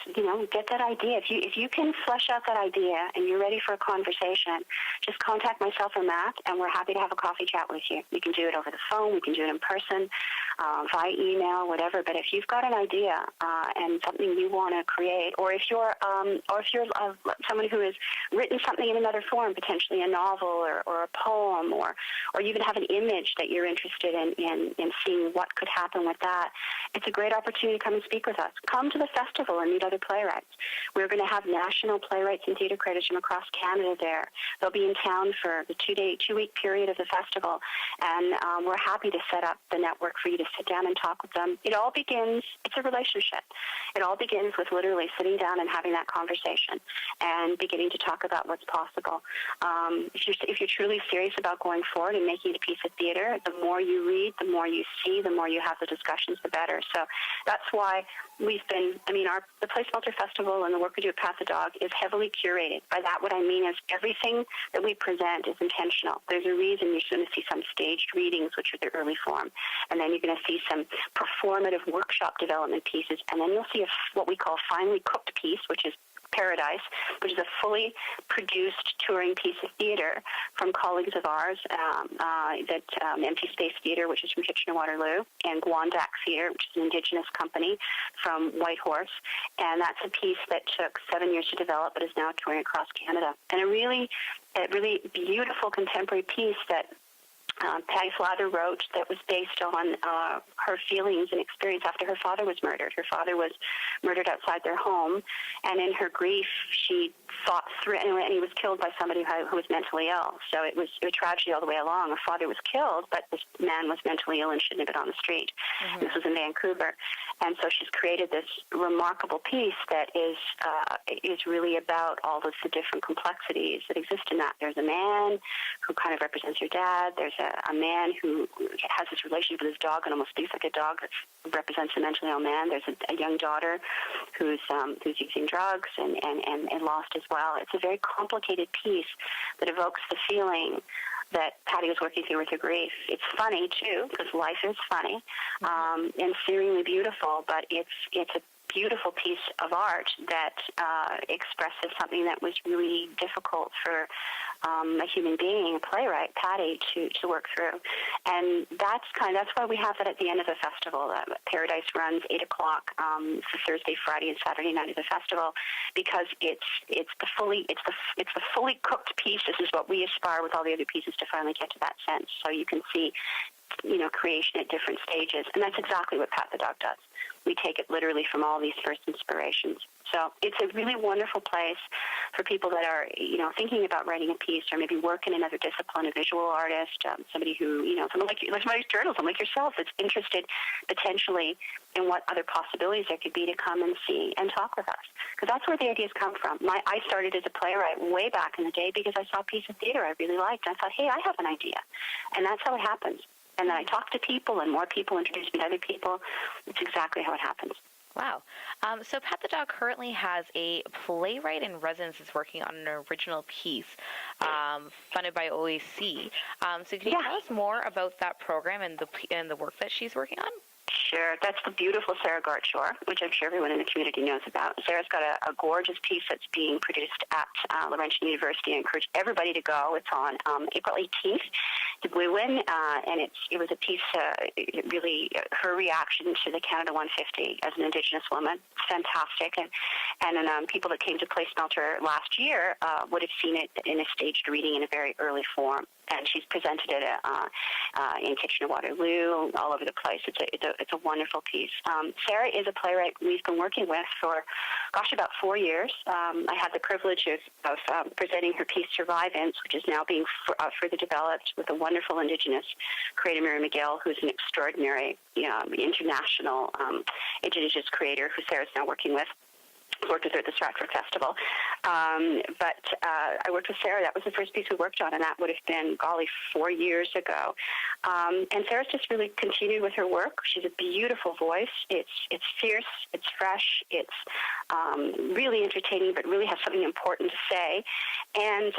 get that idea. If you can flesh out that idea and you're ready for a conversation, just contact myself or Matt, and we're happy to have a coffee chat with you. We can do it over the phone, we can do it in person, via email, whatever. But if you've got an idea and something you want to create, or if you're someone who has written something in another form, potentially a novel or a poem, or you even have an image that you're interested in seeing what could happen with that, it's a great opportunity to come and speak with us. Come to the festival and meet other playwrights. We're going to have national playwrights and theatre creators from across Canada there. They'll be in town for the 2-week period of the festival, and we're happy to set up the network for you to sit down and talk with them. It all begins, it's a relationship. It all begins with literally sitting down and having that conversation and beginning to talk about what's possible. If you're truly serious about going forward and making it a piece of theatre, the more you read, the more you see, the more you have the discussions, the better. So that's why the Play Smelter Festival and the work we do at Pat the Dog is heavily curated. By that, what I mean is everything that we present is intentional. There's a reason you're going to see some staged readings, which are the early form, and then you're going to see some performative workshop development pieces, and then you'll see what we call finely cooked piece, which is Paradise, which is a fully produced touring piece of theater from colleagues of ours, Empty Space Theater, which is from Kitchener-Waterloo, and Guandac Theater, which is an Indigenous company from Whitehorse. And that's a piece that took 7 years to develop, but is now touring across Canada. And a really beautiful contemporary piece that Patty Flather wrote that was based on her feelings and experience after her father was murdered. Her father was murdered outside their home, and in her grief, she fought through, and he was killed by somebody who was mentally ill. So it was a tragedy all the way along. Her father was killed, but this man was mentally ill and shouldn't have been on the street. Mm-hmm. This was in Vancouver. And so she's created this remarkable piece that is really about all of the different complexities that exist in that. There's a man who kind of represents your dad. There's a man who has this relationship with his dog and almost speaks like a dog that represents a mentally ill man. There's a young daughter who's using drugs and lost as well. It's a very complicated piece that evokes the feeling that Patty was working through with her grief. It's funny, too, because life is funny, and searingly beautiful, but it's a beautiful piece of art that expresses something that was really difficult for a human being, a playwright, Patty, to work through. And that's why we have it at the end of the festival. Paradise runs 8 o'clock for Thursday, Friday, and Saturday night of the festival, because it's the fully cooked piece. This is what we aspire with all the other pieces, to finally get to that sense. So you can see, creation at different stages, and that's exactly what Pat the Dog does. We take it literally from all these first inspirations. So it's a really wonderful place for people that are, thinking about writing a piece, or maybe work in another discipline, a visual artist, somebody who, someone like somebody's journal, someone like yourself that's interested potentially in what other possibilities there could be to come and see and talk with us. Because that's where the ideas come from. I started as a playwright way back in the day because I saw a piece of theater I really liked. And I thought, hey, I have an idea. And that's how it happens. And then I talk to people, and more people introduce me to other people. It's exactly how it happens. Wow. So Pat the Dog currently has a playwright in residence that's working on an original piece funded by OAC. So can you tell us more about that program and the work that she's working on? Sure. That's the beautiful Sarah Gartshore, which I'm sure everyone in the community knows about. Sarah's got a gorgeous piece that's being produced at Laurentian University. I encourage everybody to go. It's on April 18th. The Blue Win, and it was a piece, really her reaction to the Canada 150 as an Indigenous woman. Fantastic. And then people that came to Place Melter last year would have seen it in a staged reading in a very early form. And she's presented it in Kitchener-Waterloo, all over the place. It's a wonderful piece. Sarah is a playwright we've been working with for, about 4 years. I had the privilege of presenting her piece Survivance, which is now being further developed with a wonderful Indigenous creator, Mary McGill, who's an extraordinary international Indigenous creator who Sarah's now working with. Worked with her at the Stratford Festival. But I worked with Sarah. That was the first piece we worked on, and that would have been, 4 years ago. And Sarah's just really continued with her work. She's a beautiful voice. It's fierce. It's fresh. It's really entertaining, but really has something important to say. And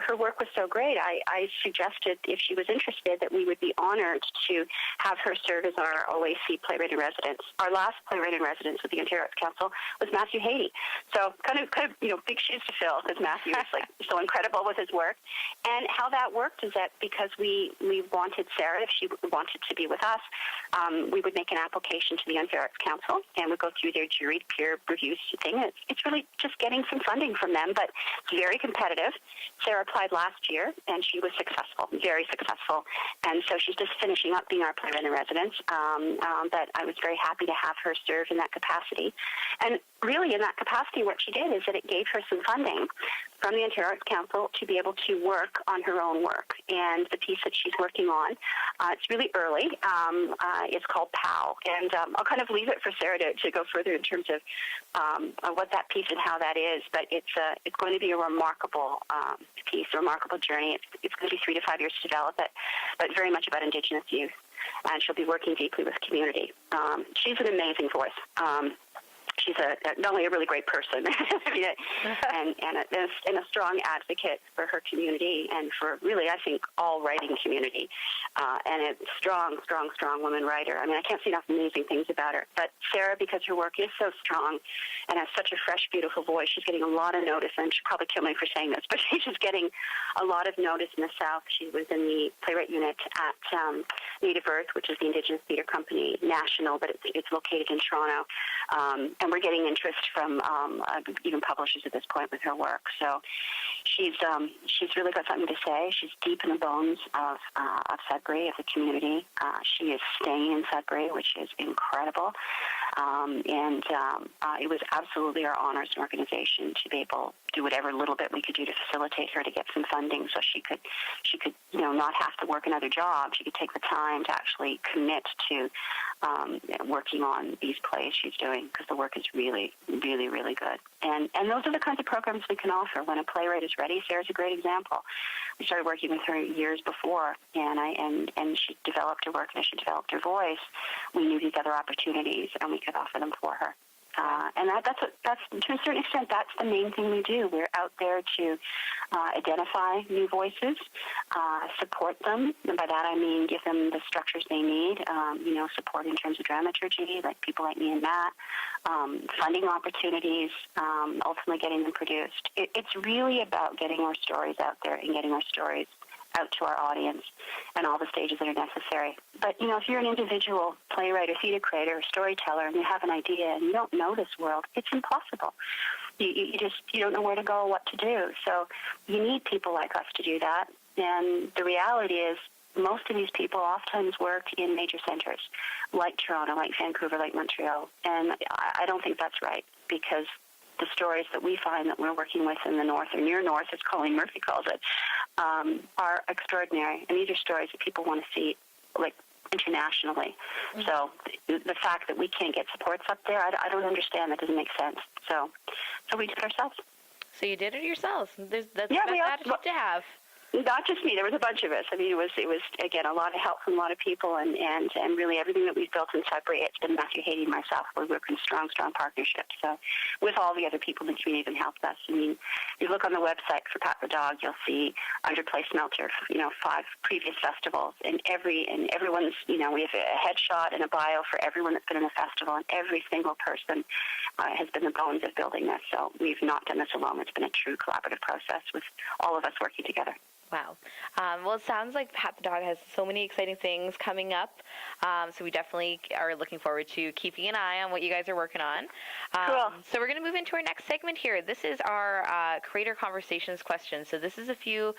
her work was so great, I suggested, if she was interested, that we would be honored to have her serve as our OAC playwright in residence. Our last playwright in residence with the Ontario Arts Council was Matthew Haiti. So kind of big shoes to fill, because Matthew is so incredible with his work. And how that worked is that because we wanted Sarah, if she wanted to be with us, we would make an application to the Ontario Arts Council, and we'd go through their juried peer review thing. It's really just getting some funding from them, but it's very competitive. Sarah applied last year, and she was successful, very successful. And so she's just finishing up being our playwright in residence. But I was very happy to have her serve in that capacity. And really, in that capacity, what she did is that it gave her some funding from the Ontario Arts Council to be able to work on her own work. And the piece that she's working on, it's really early. It's called POW. And I'll kind of leave it for Sarah to go further in terms of what that piece and how that is. But it's going to be a remarkable piece, a remarkable journey. It's going to be 3 to 5 years to develop it, but very much about Indigenous youth. And she'll be working deeply with community. She's an amazing voice. She's not only a really great person, and a strong advocate for her community and for really, I think, all writing community, and a strong woman writer. I mean, I can't say enough amazing things about her. But Sarah, because her work is so strong and has such a fresh, beautiful voice, she's getting a lot of notice, and she'll probably kill me for saying this, but she's getting a lot of notice in the South. She was in the playwright unit at Native Earth, which is the Indigenous Theatre Company National, but it's located in Toronto. And we're getting interest from even publishers at this point with her work. So she's really got something to say. She's deep in the bones of Sudbury, of the community. She is staying in Sudbury, which is incredible. It was absolutely our honor as an organization to be able to do whatever little bit we could do to facilitate her to get some funding, so she could not have to work another job. She could take the time to actually commit to working on these plays she's doing, because the work is really, really, really good. And those are the kinds of programs we can offer when a playwright is ready. Sarah's a great example. We started working with her years before, and she developed her work and she developed her voice. We knew these other opportunities, and we could offer them for her. And that's to a certain extent, that's the main thing we do. We're out there to identify new voices, support them, and by that I mean give them the structures they need, support in terms of dramaturgy, like people like me and Matt, funding opportunities, ultimately getting them produced. It's really about getting our stories out there and getting our stories out to our audience and all the stages that are necessary. But, if you're an individual playwright or theater creator or storyteller and you have an idea and you don't know this world, it's impossible. You don't know where to go or what to do. So you need people like us to do that. And the reality is most of these people oftentimes work in major centers like Toronto, like Vancouver, like Montreal. And I don't think that's right, because the stories that we find that we're working with in the north or near north, as Colleen Murphy calls it, are extraordinary. And these are stories that people want to see, like, internationally. Mm-hmm. So the fact that we can't get supports up there, I don't understand. That doesn't make sense. So we did it ourselves. So you did it yourselves. That's the best attitude to have. Not just me. There was a bunch of us. I mean, it was again, a lot of help from a lot of people, and really everything that we've built in Sudbury, it's been Matthew Haiti and myself. We're working strong partnerships. So with all the other people in the community that helped us. I mean, you look on the website for Pat the Dog, you'll see Underplay Smelter, 5 previous festivals, and everyone's, we have a headshot and a bio for everyone that's been in the festival, and every single person has been the bones of building this. So we've not done this alone. It's been a true collaborative process with all of us working together. Wow. Well, it sounds like Pat the Dog has so many exciting things coming up. So we definitely are looking forward to keeping an eye on what you guys are working on. Cool. So we're going to move into our next segment here. This is our Creator Conversations question. So this is a few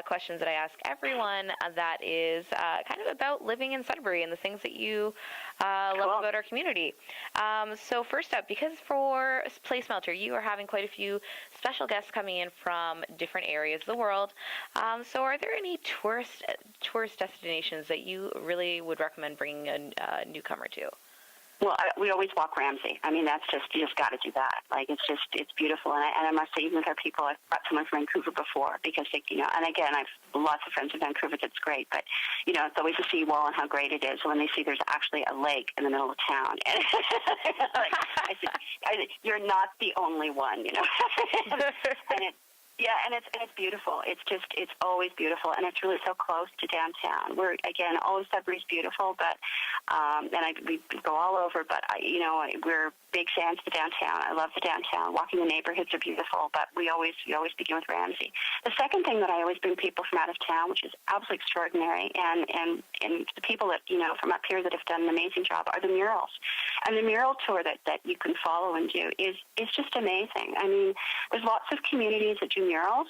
questions that I ask everyone that is kind of about living in Sudbury and the things that you love about our community. So first up, because for Play Smelter, you are having quite a few special guests coming in from different areas of the world. So are there any tourist destinations that you really would recommend bringing a newcomer to? Well, we always walk Ramsey. I mean, you just got to do that. Like, it's beautiful. And I must say, even with our people, I've brought someone from Vancouver before because, and again, I've lots of friends in Vancouver that's great. But, it's always a seawall and how great it is when they see there's actually a lake in the middle of town. And like, I said, you're not the only one, and it's beautiful. It's always beautiful, and it's really so close to downtown. Always Sudbury's beautiful, but we go all over. But we're big fans of the downtown. I love the downtown. Walking the neighborhoods are beautiful, but we always begin with Ramsey. The second thing that I always bring people from out of town, which is absolutely extraordinary, and the people that from up here that have done an amazing job, are the murals. And the mural tour that you can follow and do is just amazing. I mean, there's lots of communities that do murals,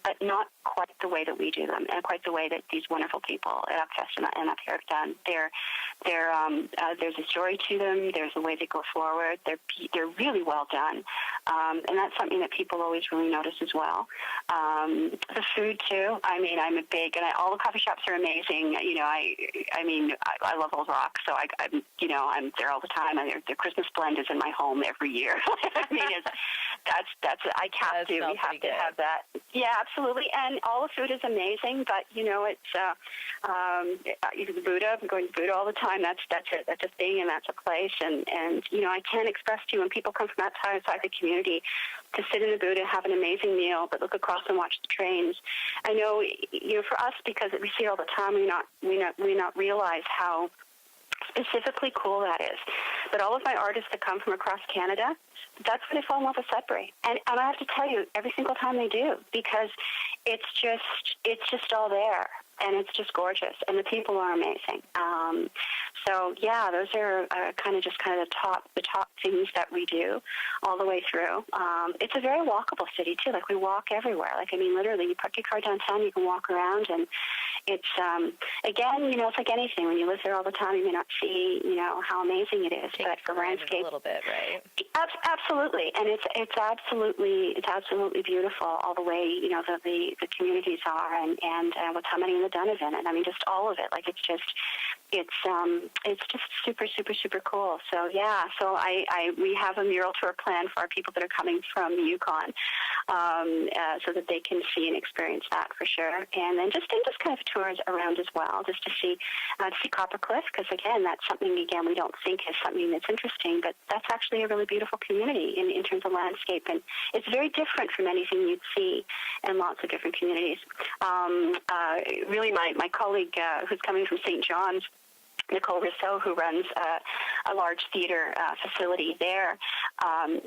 but not quite the way that we do them, and quite the way that these wonderful people at Upfest and up here have done. There's a story to them. There's a way they go forward. They're really well done, and that's something that people always really notice as well. The food too. I mean, I'm a big, and all the coffee shops are amazing. I love Old Rock, so I'm there all the time. Their Christmas blend is in my home every year. I mean, we have to have that. Yeah, absolutely. And all the food is amazing, but it's the Buddha. I'm going to Buddha all the time. That's a thing, and that's a place. And I can't express to you, when people come from outside the community to sit in the Buddha, have an amazing meal, but look across and watch the trains. I know, for us, because we see it all the time, we not realize how specifically cool that is. But all of my artists that come from across Canada, that's when they fall in love with Sudbury. And I have to tell you, every single time they do, because it's just all there. and it's just gorgeous, and the people are amazing. So yeah, those are kind of the top things that we do all the way through. It's a very walkable city too. Like, we walk everywhere. Like, I mean, literally, you park your car downtown, you can walk around, and it's again, it's like anything. When you live there all the time, you may not see, how amazing it is. But the landscape, a little bit, right? Absolutely, and it's absolutely beautiful all the way. The communities are, and what's happening in the Donovan, and I mean, just all of it. Like, it's just super, super, super cool. So yeah, so we have a mural tour planned for our people that are coming from the Yukon, so that they can see and experience that for sure. And then just kind of tours around as well, just to see Copper Cliff, because again, that's something we don't think is something that's interesting, but that's actually a really beautiful community in terms of landscape, and it's very different from anything you'd see in lots of different communities. Really, my colleague who's coming from St. John's, Nicole Rousseau, who runs a large theater facility there.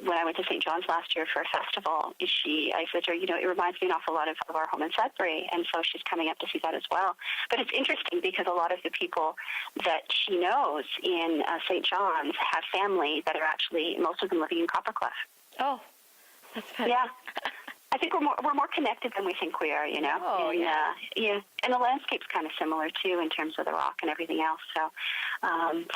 When I went to St. John's last year for a festival, I said to her, it reminds me an awful lot of our home in Sudbury, and so she's coming up to see that as well. But it's interesting because a lot of the people that she knows in St. John's have family that are actually, most of them living in Coppercliff. Oh, that's funny. Yeah. I think we're more connected than we think we are, Oh, yeah. Yeah, and the landscape's kind of similar too in terms of the rock and everything else. So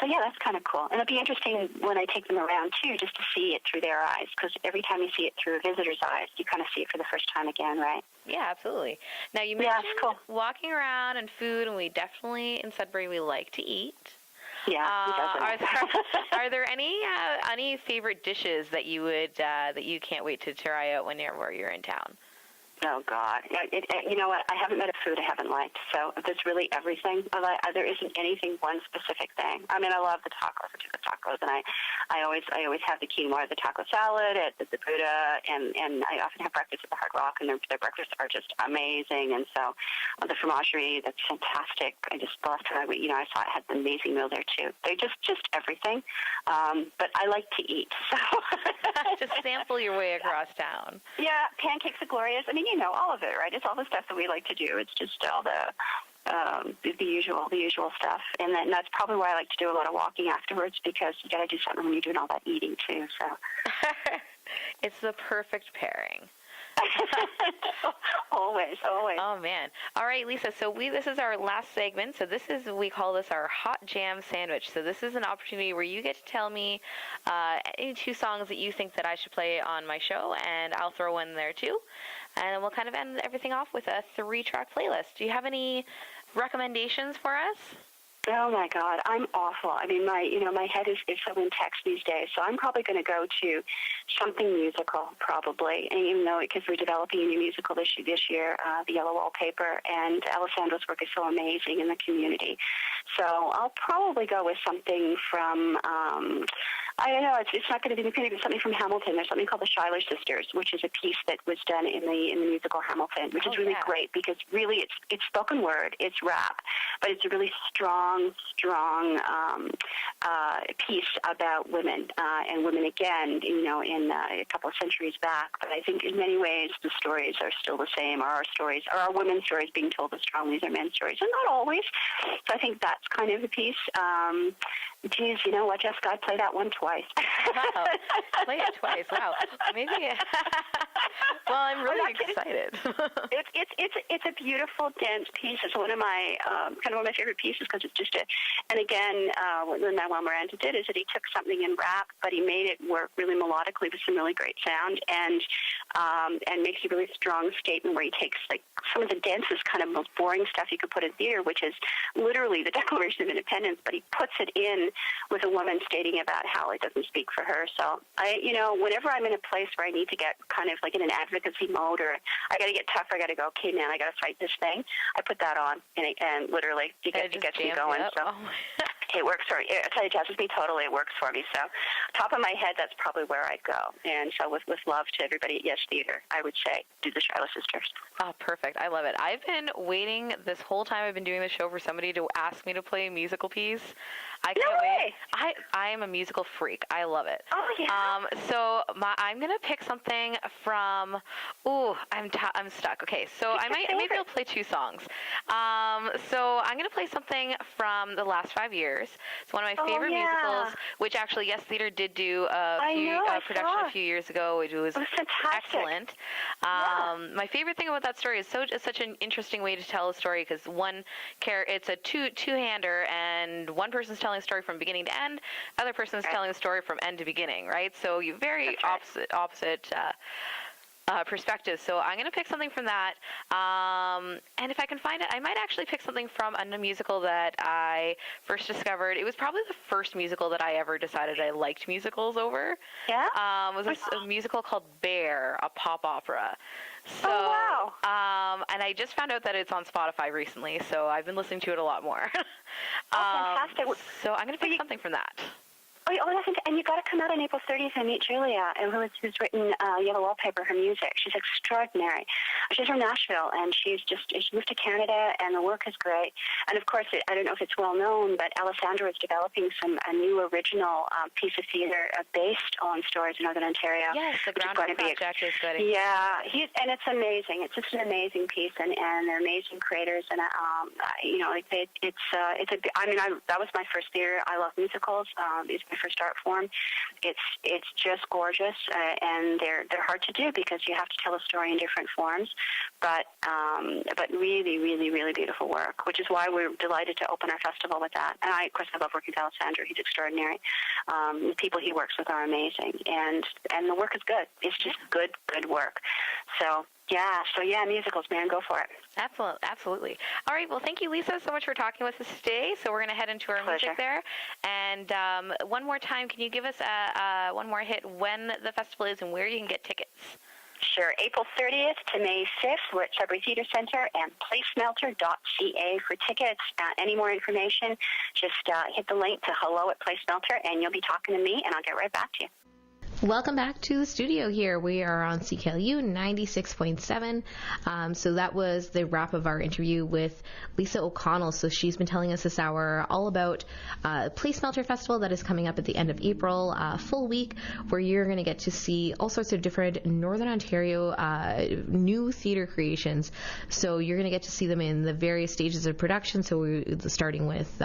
yeah, that's kind of cool. And it'll be interesting when I take them around too, just to see it through their eyes, because every time you see it through a visitor's eyes, you kind of see it for the first time again, right? Yeah, absolutely. Now, you mentioned walking around and food, and we definitely in Sudbury we like to eat. Yeah, are there any favorite dishes that you would that you can't wait to try out where you're in town? Oh, God. You know what? I haven't met a food I haven't liked. So there's really everything. There isn't anything, one specific thing. I mean, I love the tacos. I do the tacos, and I always have the quinoa, the taco salad at the Buddha, and I often have breakfast at the Hard Rock, and their breakfasts are just amazing. And so the fromagerie, that's fantastic. I just, the last time I saw it, had an amazing meal there, too. They're just everything. But I like to eat, so. Just sample your way across town. Yeah, pancakes are glorious. I mean, all of it, right? It's all the stuff that we like to do. It's just all the usual stuff, and that's probably why I like to do a lot of walking afterwards, because you got to do something when you're doing all that eating too. So it's the perfect pairing. Always. Oh man! All right, Lisa. So this is our last segment. So we call this our hot jam sandwich. So this is an opportunity where you get to tell me any two songs that you think that I should play on my show, and I'll throw one there too. And then we'll kind of end everything off with a 3-track playlist. Do you have any recommendations for us? Oh my God, I'm awful. I mean, my head is so in text these days, so I'm probably going to go to something musical, probably. And even though, because we're developing a new musical this year, The Yellow Wallpaper, and Alessandro's work is so amazing in the community. So I'll probably go with something from, I don't know, it's not going to be something from Hamilton. There's something called the Schuyler Sisters, which is a piece that was done in the musical Hamilton, which is really great, because really it's spoken word, it's rap, but it's a really strong piece about women, and women again, in a couple of centuries back. But I think in many ways the stories are still the same, or our women's stories being told as strongly as our men's stories, and not always. So I think that's kind of the piece. Geez, you know what, Jessica, I'd play that one twice. Wow, play it twice. Wow, maybe. Well, I'm really excited. It's a beautiful, dense piece. It's one of my kind of one of my favorite pieces, because it's just and again, what Lin-Manuel Miranda did is that he took something in rap, but he made it work really melodically with some really great sound, and makes a really strong statement where he takes like some of the densest, kind of most boring stuff you could put in theater, which is literally the Declaration of Independence, but he puts it in with a woman stating about how it doesn't speak for her. So whenever I'm in a place where I need to get kind of like in an advocacy mode, or I got to get tough, I got to go, okay, man, I got to fight this thing, I put that on, and literally it gets me going. So it works for me. I tell you, Jess, with me totally, it works for me. So top of my head, that's probably where I'd go. And so with love to everybody at Yes Theater, I would say do the Schuyler Sisters. Oh, perfect. I love it. I've been waiting this whole time I've been doing the show for somebody to ask me to play a musical piece. I can't wait. I am a musical freak. I love it. Oh, yeah. So I'm going to pick something from, I'm stuck. Okay, so maybe I'll play two songs. So I'm going to play something from the last 5 years. It's one of my favorite musicals, which actually Yes Theater did do a production a few years ago. It was fantastic. Excellent. My favorite thing about that story is such an interesting way to tell a story, because it's a two-hander, and one person's telling a story from beginning to end, other person's telling a story from end to beginning, right? So you very opposite perspectives. So I'm going to pick something from that, and if I can find it, I might actually pick something from a musical that I first discovered. It was probably the first musical that I ever decided I liked musicals over. Yeah? It was a musical called Bear, a pop opera. So, and I just found out that it's on Spotify recently, so I've been listening to it a lot more. Fantastic. So I'm going to pick something from that. And you got to come out on April 30th and meet Julia, who's written Yellow Wallpaper, her music. She's extraordinary. She's from Nashville, and she moved to Canada, and the work is great. And of course, I don't know if it's well known, but Alessandro is developing a new original piece of theater based on stories in Northern Ontario. Yes, the Groundhog Project is good. Yeah, and it's amazing. It's just an amazing piece, and they're amazing creators. And that was my first theater. I love musicals. It's my first art form. It's just gorgeous, and they're hard to do because you have to tell a story in different forms, but really, really, really beautiful work, which is why we're delighted to open our festival with that. And I love working with Alessandro. He's extraordinary. The people he works with are amazing, and the work is good. It's just good work. So musicals, man, go for it. Absolutely. All right, well, thank you, Lisa, so much for talking with us today. So we're going to head into our music there. And one more time, can you give us one more hit when the festival is and where you can get tickets? Sure. April 30th to May 5th, we're at Sudbury Theatre Centre, and placemelter.ca for tickets. Any more information, just hit the link to hello@placemelter, and you'll be talking to me, and I'll get right back to you. Welcome back to the studio here. We are on CKLU 96.7. So that was the wrap of our interview with Lisa O'Connell. So she's been telling us this hour all about Place Melter Festival that is coming up at the end of April, full week, where you're going to get to see all sorts of different Northern Ontario new theater creations. So you're going to get to see them in the various stages of production. So we're starting with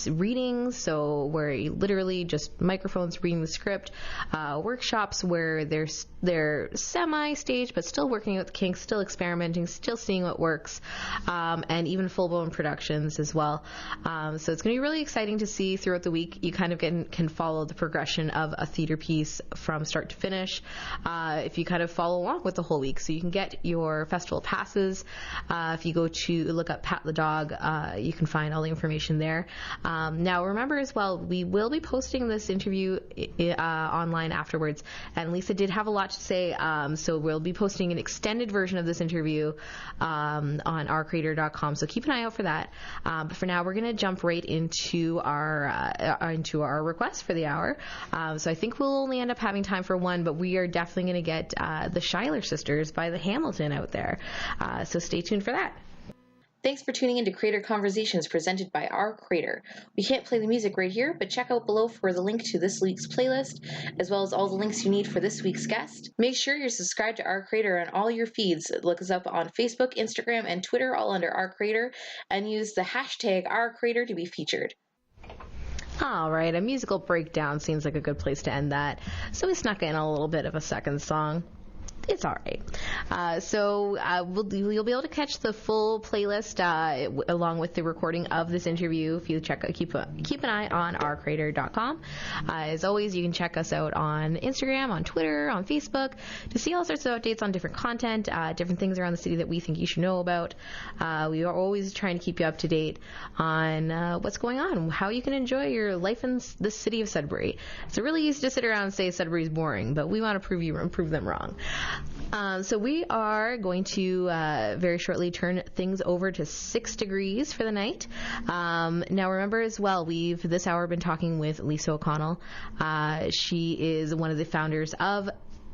readings, so where you literally just microphones reading the script. Workshops where they're semi-staged but still working with the kinks, still experimenting, still seeing what works, and even full-blown productions as well. So it's going to be really exciting to see throughout the week. You kind of can follow the progression of a theater piece from start to finish if you kind of follow along with the whole week. So you can get your festival passes. If you go to look up Pat the Dog, you can find all the information there. Now remember as well, we will be posting this interview online afterwards, and Lisa did have a lot to say, so we'll be posting an extended version of this interview on ourcreator.com, so keep an eye out for that. But for now, we're going to jump right into our request for the hour. So I think we'll only end up having time for one, but we are definitely going to get the Schuyler Sisters by the Hamilton out there, so stay tuned for that. Thanks for tuning in to Creator Conversations presented by Our Creator. We can't play the music right here, but check out below for the link to this week's playlist, as well as all the links you need for this week's guest. Make sure you're subscribed to Our Creator on all your feeds. Look us up on Facebook, Instagram, and Twitter, all under Our Creator, and use the hashtag Our Creator to be featured. All right, a musical breakdown seems like a good place to end that, so we snuck in a little bit of a second song. It's all right. You'll be able to catch the full playlist along with the recording of this interview if you keep an eye on ourcreator.com. As always, you can check us out on Instagram, on Twitter, on Facebook to see all sorts of updates on different content, different things around the city that we think you should know about. We are always trying to keep you up to date on what's going on, how you can enjoy your life in the city of Sudbury. It's really easy to sit around and say Sudbury's boring, but we want to prove them wrong. So we are going to very shortly turn things over to 6 degrees for the night. Now remember as well, we've this hour been talking with Lisa O'Connell. She is one of the founders of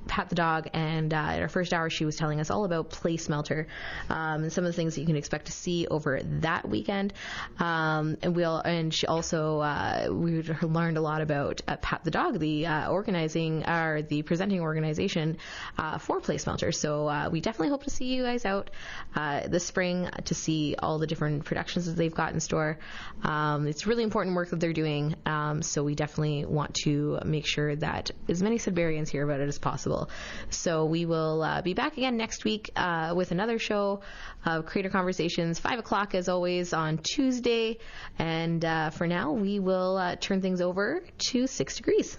Pat the dog, and in our first hour she was telling us all about Play Smelter and some of the things that you can expect to see over that weekend. And she also we learned a lot about Pat the dog, the the presenting organization for Play Smelter. So we definitely hope to see you guys out this spring to see all the different productions that they've got in store. It's really important work that they're doing, so we definitely want to make sure that as many Sudburyans hear about it as possible. So we will be back again next week with another show of Creator Conversations, 5 o'clock as always on Tuesday. And for now, we will turn things over to 6 Degrees.